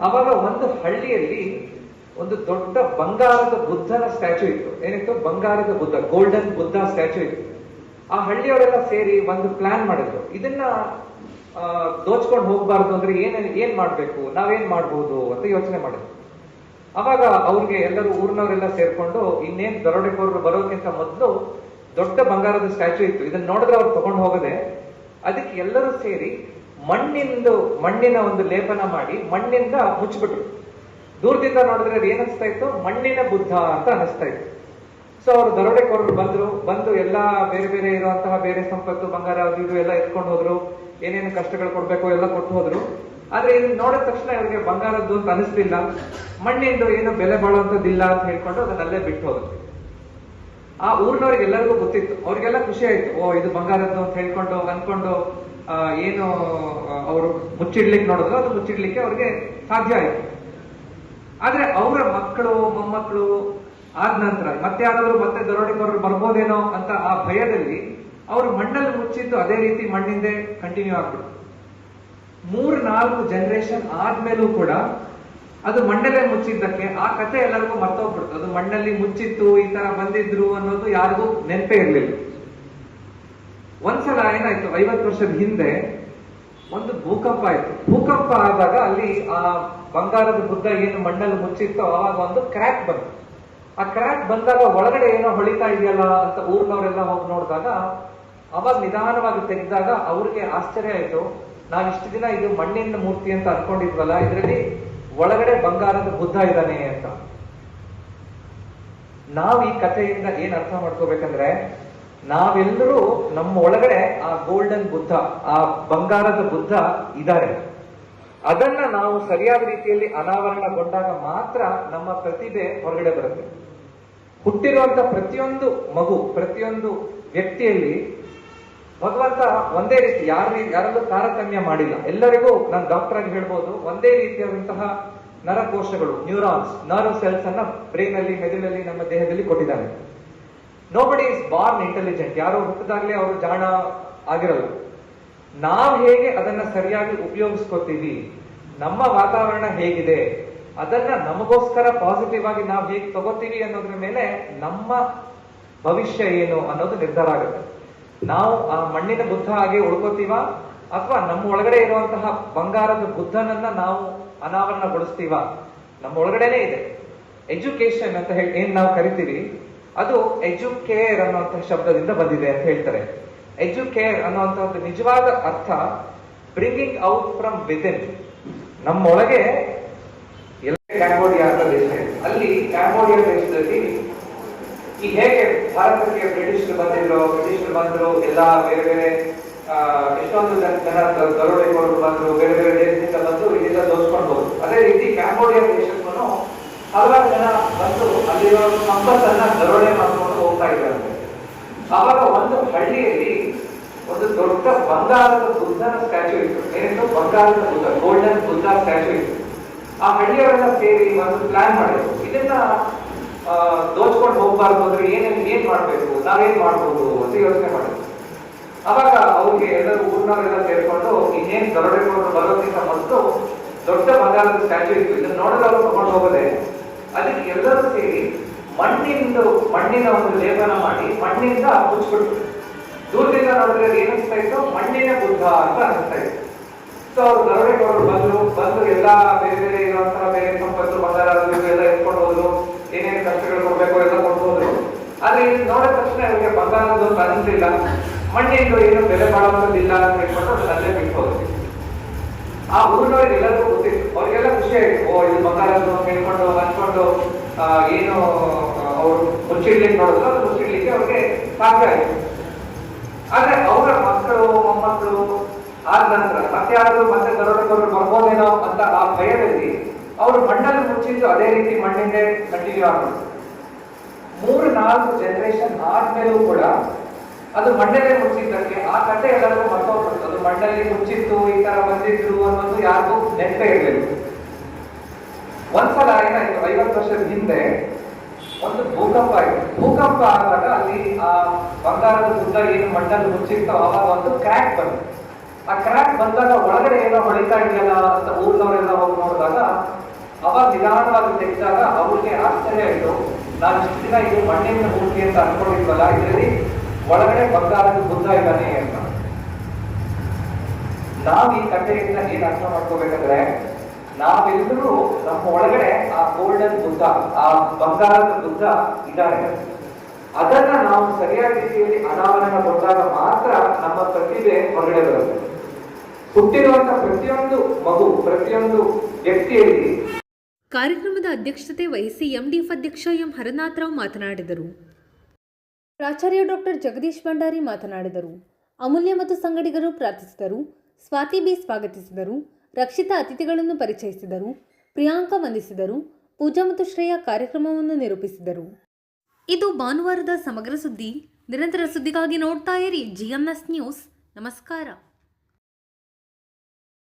ಅವಾಗ ಒಂದು ಹಳ್ಳಿಯಲ್ಲಿ ಒಂದು ದೊಡ್ಡ ಬಂಗಾರದ ಬುದ್ಧನ ಸ್ಟ್ಯಾಚು ಇತ್ತು. ಏನಿತ್ತು? ಬಂಗಾರದ ಬುದ್ಧ, ಗೋಲ್ಡನ್ ಬುದ್ಧ ಸ್ಟ್ಯಾಚು ಇತ್ತು. ಆ ಹಳ್ಳಿಯವರೆಲ್ಲ ಸೇರಿ ಒಂದು ಪ್ಲಾನ್ ಮಾಡಿದ್ರು, ಇದನ್ನ ದೋಚ್ಕೊಂಡು ಹೋಗ್ಬಾರ್ದು ಅಂದ್ರೆ ಏನ್ ಮಾಡ್ಬೇಕು, ನಾವೇನ್ ಮಾಡ್ಬೋದು ಅಂತ ಯೋಚನೆ ಮಾಡಿದ್ರು. ಅವಾಗ ಅವ್ರಿಗೆ ಎಲ್ಲರೂ ಊರಿನವರೆಲ್ಲ ಸೇರ್ಕೊಂಡು ಇನ್ನೇನ್ ದರೋಡೆಕೋರರು ಬರೋಕ್ಕಿಂತ ಮೊದಲು ದೊಡ್ಡ ಬಂಗಾರದ ಸ್ಟ್ಯಾಚ್ಯೂ ಇತ್ತು, ಇದನ್ನ ನೋಡಿದ್ರೆ ಅವ್ರು ತಗೊಂಡು ಹೋಗದೆ ಅದಕ್ಕೆ ಎಲ್ಲರೂ ಸೇರಿ ಮಣ್ಣಿನ ಒಂದು ಲೇಪನ ಮಾಡಿ ಮಣ್ಣಿಂದ ಮುಚ್ಚಿಬಿಟ್ರು. ದೂರದಿಂದ ನೋಡಿದ್ರೆ ಅದು ಏನಿಸ್ತಾ ಇತ್ತು, ಮಣ್ಣಿನ ಬುದ್ಧ ಅಂತ ಅನಿಸ್ತಾ ಇತ್ತು. ಸೊ ಅವರು ದರೋಡೆಕೋರರು ಬಂದು ಎಲ್ಲಾ ಬೇರೆ ಬೇರೆ ಇರುವಂತಹ ಬೇರೆ ಸಂಪತ್ತು ಬಂಗಾರ ಅದು ಇದು ಎಲ್ಲ ಎತ್ಕೊಂಡು ಹೋದ್ರು, ಏನೇನು ಕಷ್ಟಗಳು ಕೊಡ್ಬೇಕು ಎಲ್ಲ ಕೊಟ್ಟು ಹೋದ್ರು. ಆದ್ರೆ ಇದನ್ನ ನೋಡಿದ ತಕ್ಷಣ ಇವರಿಗೆ ಬಂಗಾರದ್ದು ಅಂತ ಅನಿಸ್ಲಿಲ್ಲ, ಮಣ್ಣಿಂದು ಏನು ಬೆಲೆ ಬಾಳುವಂತದ್ದಿಲ್ಲ ಅಂತ ಹೇಳ್ಕೊಂಡು ಅದನ್ನಲ್ಲೇ ಬಿಟ್ಟು ಹೋದ್ರು. ಆ ಊರಿನವ್ರಿಗೆ ಎಲ್ಲರಿಗೂ ಗೊತ್ತಿತ್ತು, ಅವ್ರಿಗೆಲ್ಲ ಖುಷಿ ಆಯ್ತು, ಓ ಇದು ಬಂಗಾರದ್ದು ಅಂತ ಹೇಳ್ಕೊಂಡು ಅನ್ಕೊಂಡು ಏನು ಅವರು ಮುಚ್ಚಿಡ್ಲಿಕ್ಕೆ ನೋಡಿದ್ರು, ಅದು ಮುಚ್ಚಿಡ್ಲಿಕ್ಕೆ ಅವ್ರಿಗೆ ಸಾಧ್ಯ ಆಯ್ತು. ಆದ್ರೆ ಅವರ ಮಕ್ಕಳು ಮೊಮ್ಮಕ್ಕಳು ಆದ ನಂತರ ಮತ್ತೆ ಯಾರಾದ್ರೂ ಮತ್ತೆ ದರೋಡೆಕೋರರು ಬರ್ಬೋದೇನೋ ಅಂತ ಆ ಭಯದಲ್ಲಿ ಅವರು ಮಣ್ಣಲ್ಲಿ ಮುಚ್ಚಿದ್ದು ಅದೇ ರೀತಿ ಮಣ್ಣಿಂದೆ ಕಂಟಿನ್ಯೂ ಆಗ್ಬಿಟ್ಟು 3-4 ಜನರೇಷನ್ ಆದ್ಮೇಲೂ ಕೂಡ ಅದು ಮಣ್ಣಲ್ಲೇ ಮುಚ್ಚಿದ್ದಕ್ಕೆ ಆ ಕಥೆ ಎಲ್ಲರಿಗೂ ಮರ್ತೋಗ್ಬಿಡ್ತು. ಅದು ಮಣ್ಣಲ್ಲಿ ಮುಚ್ಚಿತ್ತು, ಈ ತರ ಬಂದಿದ್ರು ಅನ್ನೋದು ಯಾರಿಗೂ ನೆನಪೇ ಇರ್ಲಿಲ್ಲ. ಒಂದ್ಸಲ ಏನಾಯ್ತು, 50 ವರ್ಷದ ಹಿಂದೆ ಒಂದು ಭೂಕಂಪ ಆಯ್ತು. ಭೂಕಂಪ ಆದಾಗ ಅಲ್ಲಿ ಆ ಬಂಗಾರದ ಬುದ್ಧ ಏನು ಮಣ್ಣಲ್ಲಿ ಮುಚ್ಚಿತ್ತೋ ಅವಾಗ ಒಂದು ಕ್ರ್ಯಾಕ್ ಬಂತು. ಆ ಕ್ರ್ಯಾಕ್ ಬಂದಾಗ ಒಳಗಡೆ ಏನೋ ಹೊಳಿತಾ ಇದೆಯಲ್ಲ ಅಂತ ಊರ್ನವರೆಲ್ಲ ಹೋಗಿ ನೋಡಿದಾಗ ಅವಾಗ ನಿಧಾನವಾಗಿ ತೆಗೆದಾಗ ಅವ್ರಿಗೆ ಆಶ್ಚರ್ಯ ಆಯ್ತು, ನಾವ್ ಇಷ್ಟು ದಿನ ಇದು ಮಣ್ಣಿನ ಮೂರ್ತಿ ಅಂತ ಅನ್ಕೊಂಡಿದ್ವಲ್ಲ, ಇದರಲ್ಲಿ ಒಳಗಡೆ ಬಂಗಾರದ ಬುದ್ಧ ಇದ್ದಾನೆ ಅಂತ. ನಾವ್ ಈ ಕಥೆಯಿಂದ ಏನ್ ಅರ್ಥ ಮಾಡ್ಕೋಬೇಕಂದ್ರೆ, ನಾವೆಲ್ಲರೂ ನಮ್ಮ ಒಳಗಡೆ ಆ ಗೋಲ್ಡನ್ ಬುದ್ಧ, ಆ ಬಂಗಾರದ ಬುದ್ಧ ಇದ್ದಾರೆ. ಅದನ್ನ ನಾವು ಸರಿಯಾದ ರೀತಿಯಲ್ಲಿ ಅನಾವರಣಗೊಂಡಾಗ ಮಾತ್ರ ನಮ್ಮ ಪ್ರತಿಭೆ ಹೊರಗಡೆ ಬರುತ್ತೆ. ಹುಟ್ಟಿರುವಂತ ಪ್ರತಿಯೊಂದು ಮಗು, ಪ್ರತಿಯೊಂದು ವ್ಯಕ್ತಿಯಲ್ಲಿ ಭಗವಂತ ಒಂದೇ ರೀತಿ ಯಾರಲ್ಲೂ ತಾರತಮ್ಯ ಮಾಡಿಲ್ಲ. ಎಲ್ಲರಿಗೂ ನಾನು ಡಾಕ್ಟರ್ ಆಗಿ ಹೇಳ್ಬೋದು, ಒಂದೇ ರೀತಿಯಾದಂತಹ ನರಕೋಶಗಳು, ನ್ಯೂರಾನ್ಸ್, ನರ್ವ್ ಸೆಲ್ಸ್ ಅನ್ನ ಬ್ರೈನ್ ಅಲ್ಲಿ, ಮೆದುಳಲ್ಲಿ, ನಮ್ಮ ದೇಹದಲ್ಲಿ ಕೊಟ್ಟಿದ್ದಾನೆ. Nobody is Born intelligent. ಯಾರೋ ಹುಟ್ಟಿದಾಗಲೇ ಅವರು ಜಾಣ ಆಗಿರಲ್ಲ. ನಾವು ಹೇಗೆ ಅದನ್ನ ಸರಿಯಾಗಿ ಉಪಯೋಗಿಸ್ಕೊತೀವಿ, ನಮ್ಮ ವಾತಾವರಣ ಹೇಗಿದೆ, ಅದನ್ನ ನಮಗೋಸ್ಕರ ಪಾಸಿಟಿವ್ ಆಗಿ ನಾವು ಹೇಗೆ ತಗೋತೀವಿ ಅನ್ನೋದ್ರ ಮೇಲೆ ನಮ್ಮ ಭವಿಷ್ಯ ಏನು ಅನ್ನೋದು ನಿರ್ಧಾರ ಆಗುತ್ತೆ. ನಾವು ಆ ಮಣ್ಣಿನ ಬುದ್ಧ ಹಾಗೆ ಉಳ್ಕೋತೀವ ಅಥವಾ ನಮ್ಮ ಒಳಗಡೆ ಇರುವಂತಹ ಬಂಗಾರದ ಬುದ್ಧನನ್ನ ನಾವು ಅನಾವರಣಗೊಳಿಸ್ತೀವ. ನಮ್ಮ ಒಳಗಡೆನೆ ಇದೆ. ಎಜುಕೇಶನ್ ಅಂತ ಹೇಳಿ ಏನ್ ನಾವು ಕರಿತೀವಿ, ಅದು ಎಜುಕೇರ್ ಅನ್ನುವಂತಹ ಶಬ್ದದಿಂದ ಬಂದಿದೆ ಅಂತ ಹೇಳ್ತಾರೆ. ಎಜುಕೇರ್ ಅನ್ನುವಂತ ಒಂದು ನಿಜವಾದ ಅರ್ಥ ಬ್ರಿಂಗಿಂಗ್ ಔಟ್ ಫ್ರಮ್ ವಿದಿನ್. ನಮ್ಮೊಳಗೆ ಎಲ್ಲ ಕ್ಯಾಂಬೋಡಿಯಾ ಅಂತ ದೇಶ ಇದೆ. ಅಲ್ಲಿ ಕ್ಯಾಂಬೋಡಿಯಾ ದೇಶದಲ್ಲಿ ಈ ಹೇಗೆ ಭಾರತಕ್ಕೆ ಬ್ರಿಟಿಷರು ಬಂದ್ರು, ಎಲ್ಲ ಬೇರೆ ಬೇರೆ ಎಷ್ಟೊಂದು ಜನ ದರೋಡೆಕೋರರು ಬಂದ್ರು, ಬೇರೆ ಬೇರೆ ದೇಶದಿಂದ ಬಂದು ಇಲ್ಲೆಲ್ಲ ದೋಚ್ಕೊಂಡು ಹೋದ್ರು. ಅದೇ ರೀತಿ ಕ್ಯಾಂಬೋಡಿಯಾ ದೇಶಕ್ಕೂ ಹಲವಾರು ಜನ ಬಂದು ಅಲ್ಲಿರೋ ಸಂಪತ್ತನ್ನ ದರೋಡೆ ಮಾಡ್ಕೊಂಡು ಹೋಗ್ತಾ ಇದ್ದಾರೆ. ಆವಾಗ ಒಂದು ಹಳ್ಳಿಯಲ್ಲಿ ಒಂದು ದೊಡ್ಡ ಬಂಗಾರದ ಬುದ್ಧನ ಸ್ಟ್ಯಾಚ್ಯೂ ಇತ್ತು. ಏನಿತ್ತು? ಬಂಗಾರದ ಬುದ್ಧ, ಗೋಲ್ಡನ್ ಬುದ್ಧ ಸ್ಟ್ಯಾಚ್ಯೂ ಇತ್ತು. ಆ ಹಳ್ಳಿಯವರೆಲ್ಲ ಸೇರಿ ಒಂದು ಪ್ಲಾನ್ ಮಾಡಿದ್ರು, ಇದನ್ನ ದೋಚ್ಕೊಂಡು ಹೋಗ್ಬಾರ್ದು ಅಂದ್ರೆ ಏನ್ ಮಾಡ್ಬೇಕು, ನಾವೇನ್ ಮಾಡ್ಬೋದು ಅಂತ ಯೋಚನೆ ಮಾಡಿದ್ರು. ಅವಾಗ ಅವ್ರಿಗೆ ಎಲ್ಲರೂ ಊರಿನವರೆಲ್ಲ ಸೇರ್ಕೊಂಡು ಇನ್ನೇನ್ ದರೋಡೆಕೋರರು ಬರೋದಕ್ಕಿಂತ ಮೊದಲು ದೊಡ್ಡ ಬಂಗಾರದ ಸ್ಟ್ಯಾಚ್ಯೂ ಇತ್ತು, ಇದನ್ನ ನೋಡಿದ್ರೆ ಅವರು ತಗೊಂಡು ಹೋಗದೆ ಅದಕ್ಕೆ ಎಲ್ಲರೂ ಸೇರಿ ಮಣ್ಣಿನ ಒಂದು ಲೇಪನ ಮಾಡಿ ಮಣ್ಣಿಂದ ಮುಚ್ಚಿಬಿಟ್ರು. ದೂರದಿಂದ ನೋಡಿದ್ರೆ ಏನಿಸ್ತಾ ಇತ್ತು, ಮಣ್ಣಿನ ಬುದ್ಧ ಅಂತ ಅನಿಸ್ತಾ ಇತ್ತು. ಸೊ ಅವ್ರು ದರೋಡೆಕೋರರು ಬಂದು ಎಲ್ಲಾ ಬೇರೆ ಬೇರೆ ಇರುವಂತಹ ಬೇರೆ ಸಂಪತ್ತು ಬಂಗಾರ ಎಲ್ಲ ಎತ್ಕೊಂಡು ಹೋದ್ರು, ಏನೇನು ಕಷ್ಟಗಳು ಕೊಡ್ಬೇಕು ಎಲ್ಲ ಕೊಟ್ಟು ಹೋದ್ರು. ಆದ್ರೆ ಇದು ನೋಡಿದ ತಕ್ಷಣ ಇವರಿಗೆ ಬಂಗಾರದ್ದು ಅಂತ ಅನಿಸ್ಲಿಲ್ಲ, ಮಣ್ಣಿಂದು ಏನು ಬೆಲೆ ಬಾಳುವಂತದ್ದಿಲ್ಲ ಅಂತ ಹೇಳ್ಕೊಂಡು ಅಲ್ಲೇ ಬಿಟ್ಟು ಹೋದ್ರು. ಆ ಊರಿನವ್ರಿಗೆ ಎಲ್ಲರಿಗೂ ಗೊತ್ತಿತ್ತು, ಅವ್ರಿಗೆಲ್ಲ ಖುಷಿ ಆಯ್ತು, ಓ ಇದು ಬಂಗಾರದ್ದು ಹೇಳ್ಕೊಂಡು ಅನ್ಕೊಂಡು ಏನು ಅವ್ರು ಮುಚ್ಚಿಡ್ಲಿಕ್ಕೆ ನೋಡಿದ್ರು, ಅದು ಮುಚ್ಚಿಡ್ಲಿಕ್ಕೆ ಅವ್ರಿಗೆ ಸಾಧ್ಯ ಆಯ್ತು. ಆದ್ರೆ ಅವರ ಮಕ್ಕಳು ಮೊಮ್ಮಕ್ಕಳು ಆದ ನಂತರ ಮತ್ತೆ ಯಾರಾದ್ರೂ ಮತ್ತೆ ದರೋಡೆಕೋರರು ಬರ್ಬೋದೇನೋ ಅಂತ ಆ ಭಯದಲ್ಲಿ ಅವರು ಮಣ್ಣಲ್ಲಿ ಮುಚ್ಚಿದ್ದು ಅದೇ ರೀತಿ ಮಣ್ಣಿಂದೇ ಕಂಟಿನ್ಯೂ ಆಗ್ಬಿಟ್ಟು 3-4 ಜನರೇಷನ್ ಆದ್ಮೇಲೂ ಕೂಡ ಅದು ಮಣ್ಣಲ್ಲೇ ಮುಚ್ಚಿದ್ದಕ್ಕೆ ಆ ಕಥೆ ಎಲ್ಲರಿಗೂ ಮರ್ತೋಗ್ಬಿಡ್ತು. ಅದು ಮಣ್ಣಲ್ಲಿ ಮುಚ್ಚಿತ್ತು, ಈ ತರ ಬಂದಿದ್ರು ಅನ್ನೋದು ಯಾರಿಗೂ ನೆನಪೇ ಇರಲಿಲ್ಲ. ಒಂದ್ಸಲ ಏನಾಯ್ತು, 50 ವರ್ಷದ ಹಿಂದೆ ಒಂದು ಭೂಕಂಪ ಆಯ್ತು. ಭೂಕಂಪ ಆದಾಗ ಅಲ್ಲಿ ಆ ಬಂಗಾರದ ಬುದ್ಧ ಏನು ಮಣ್ಣಲ್ಲಿ ಮುಚ್ಚಿತ್ತೋ ಅವಾಗ ಒಂದು ಕ್ರ್ಯಾಕ್ ಬಂತು. ಆ ಕ್ರ್ಯಾಕ್ ಬಂದಾಗ ಒಳಗಡೆ ಏನೋ ಹೊಳಿತಾ ಇದೆಯಲ್ಲ ಅಂತ ಊರ್ನವರೆಲ್ಲ ಹೋಗಿ ನೋಡಿದಾಗ ಅವಾಗ ನಿಧಾನವಾಗಿ ತೆಗೆದಾಗ ಅವ್ರಿಗೆ ಆಶ್ಚರ್ಯ ಆಯ್ತು, ನಾನು ಇಷ್ಟು ದಿನ ಇದು ಮಣ್ಣಿನ ಮೂರ್ತಿ ಅಂತ ಅನ್ಕೊಂಡಿದ್ವಲ್ಲ, ಇದರಲ್ಲಿ ಒಳಗಡೆ ಬಂಗಾರದ ಬುದ್ಧ ಇದ್ದಾನೆ ಅಂತ. ನಾವ್ ಈ ಕಥೆಯಿಂದ ಏನ್ ಅರ್ಥ ಮಾಡ್ಕೋಬೇಕಂದ್ರೆ, ನಾವೆಲ್ಲರೂ ನಮ್ಮ ಒಳಗಡೆ ಆ ಗೋಲ್ಡನ್ ಬುದ್ಧ, ಆ ಬಂಗಾರದ ಬುದ್ಧ ಇದ್ದಾರೆ. ಅದನ್ನ ನಾವು ಸರಿಯಾದ ರೀತಿಯಲ್ಲಿ ಅನಾವರಣ ಕೊಟ್ಟಾಗ ಮಾತ್ರ ನಮ್ಮ ಪ್ರತಿಭೆ ಹೊರಗಡೆ ಬರುತ್ತೆ. ಹುಟ್ಟಿರುವಂತ ಪ್ರತಿಯೊಂದು ಮಗು, ಪ್ರತಿಯೊಂದು ವ್ಯಕ್ತಿಯಲ್ಲಿ. ಕಾರ್ಯಕ್ರಮದ ಅಧ್ಯಕ್ಷತೆ ವಹಿಸಿ ಎಂಡಿಎಫ್ ಅಧ್ಯಕ್ಷ ಎಂ ಹರನಾಥರಾವ್ ಮಾತನಾಡಿದರು. ಪ್ರಾಚಾರ್ಯ ಡಾಕ್ಟರ್ ಜಗದೀಶ್ ಭಂಡಾರಿ ಮಾತನಾಡಿದರು. ಅಮೂಲ್ಯ ಮತ್ತು ಸಂಗಡಿಗರು ಪ್ರಾರ್ಥಿಸಿದರು. ಸ್ವಾತಿ ಬಿ ಸ್ವಾಗತಿಸಿದರು. ರಕ್ಷಿತಾ ಅತಿಥಿಗಳನ್ನು ಪರಿಚಯಿಸಿದರು. ಪ್ರಿಯಾಂಕಾ ವಂದಿಸಿದರು. ಪೂಜಾ ಮತ್ತು ಶ್ರೇಯಾ ಕಾರ್ಯಕ್ರಮವನ್ನು ನಿರೂಪಿಸಿದರು. ಇದು ಭಾನುವಾರದ ಸಮಗ್ರ ಸುದ್ದಿ. ನಿರಂತರ ಸುದ್ದಿಗಾಗಿ ನೋಡ್ತಾ ಇರಿ GMS ನ್ಯೂಸ್. ನಮಸ್ಕಾರ.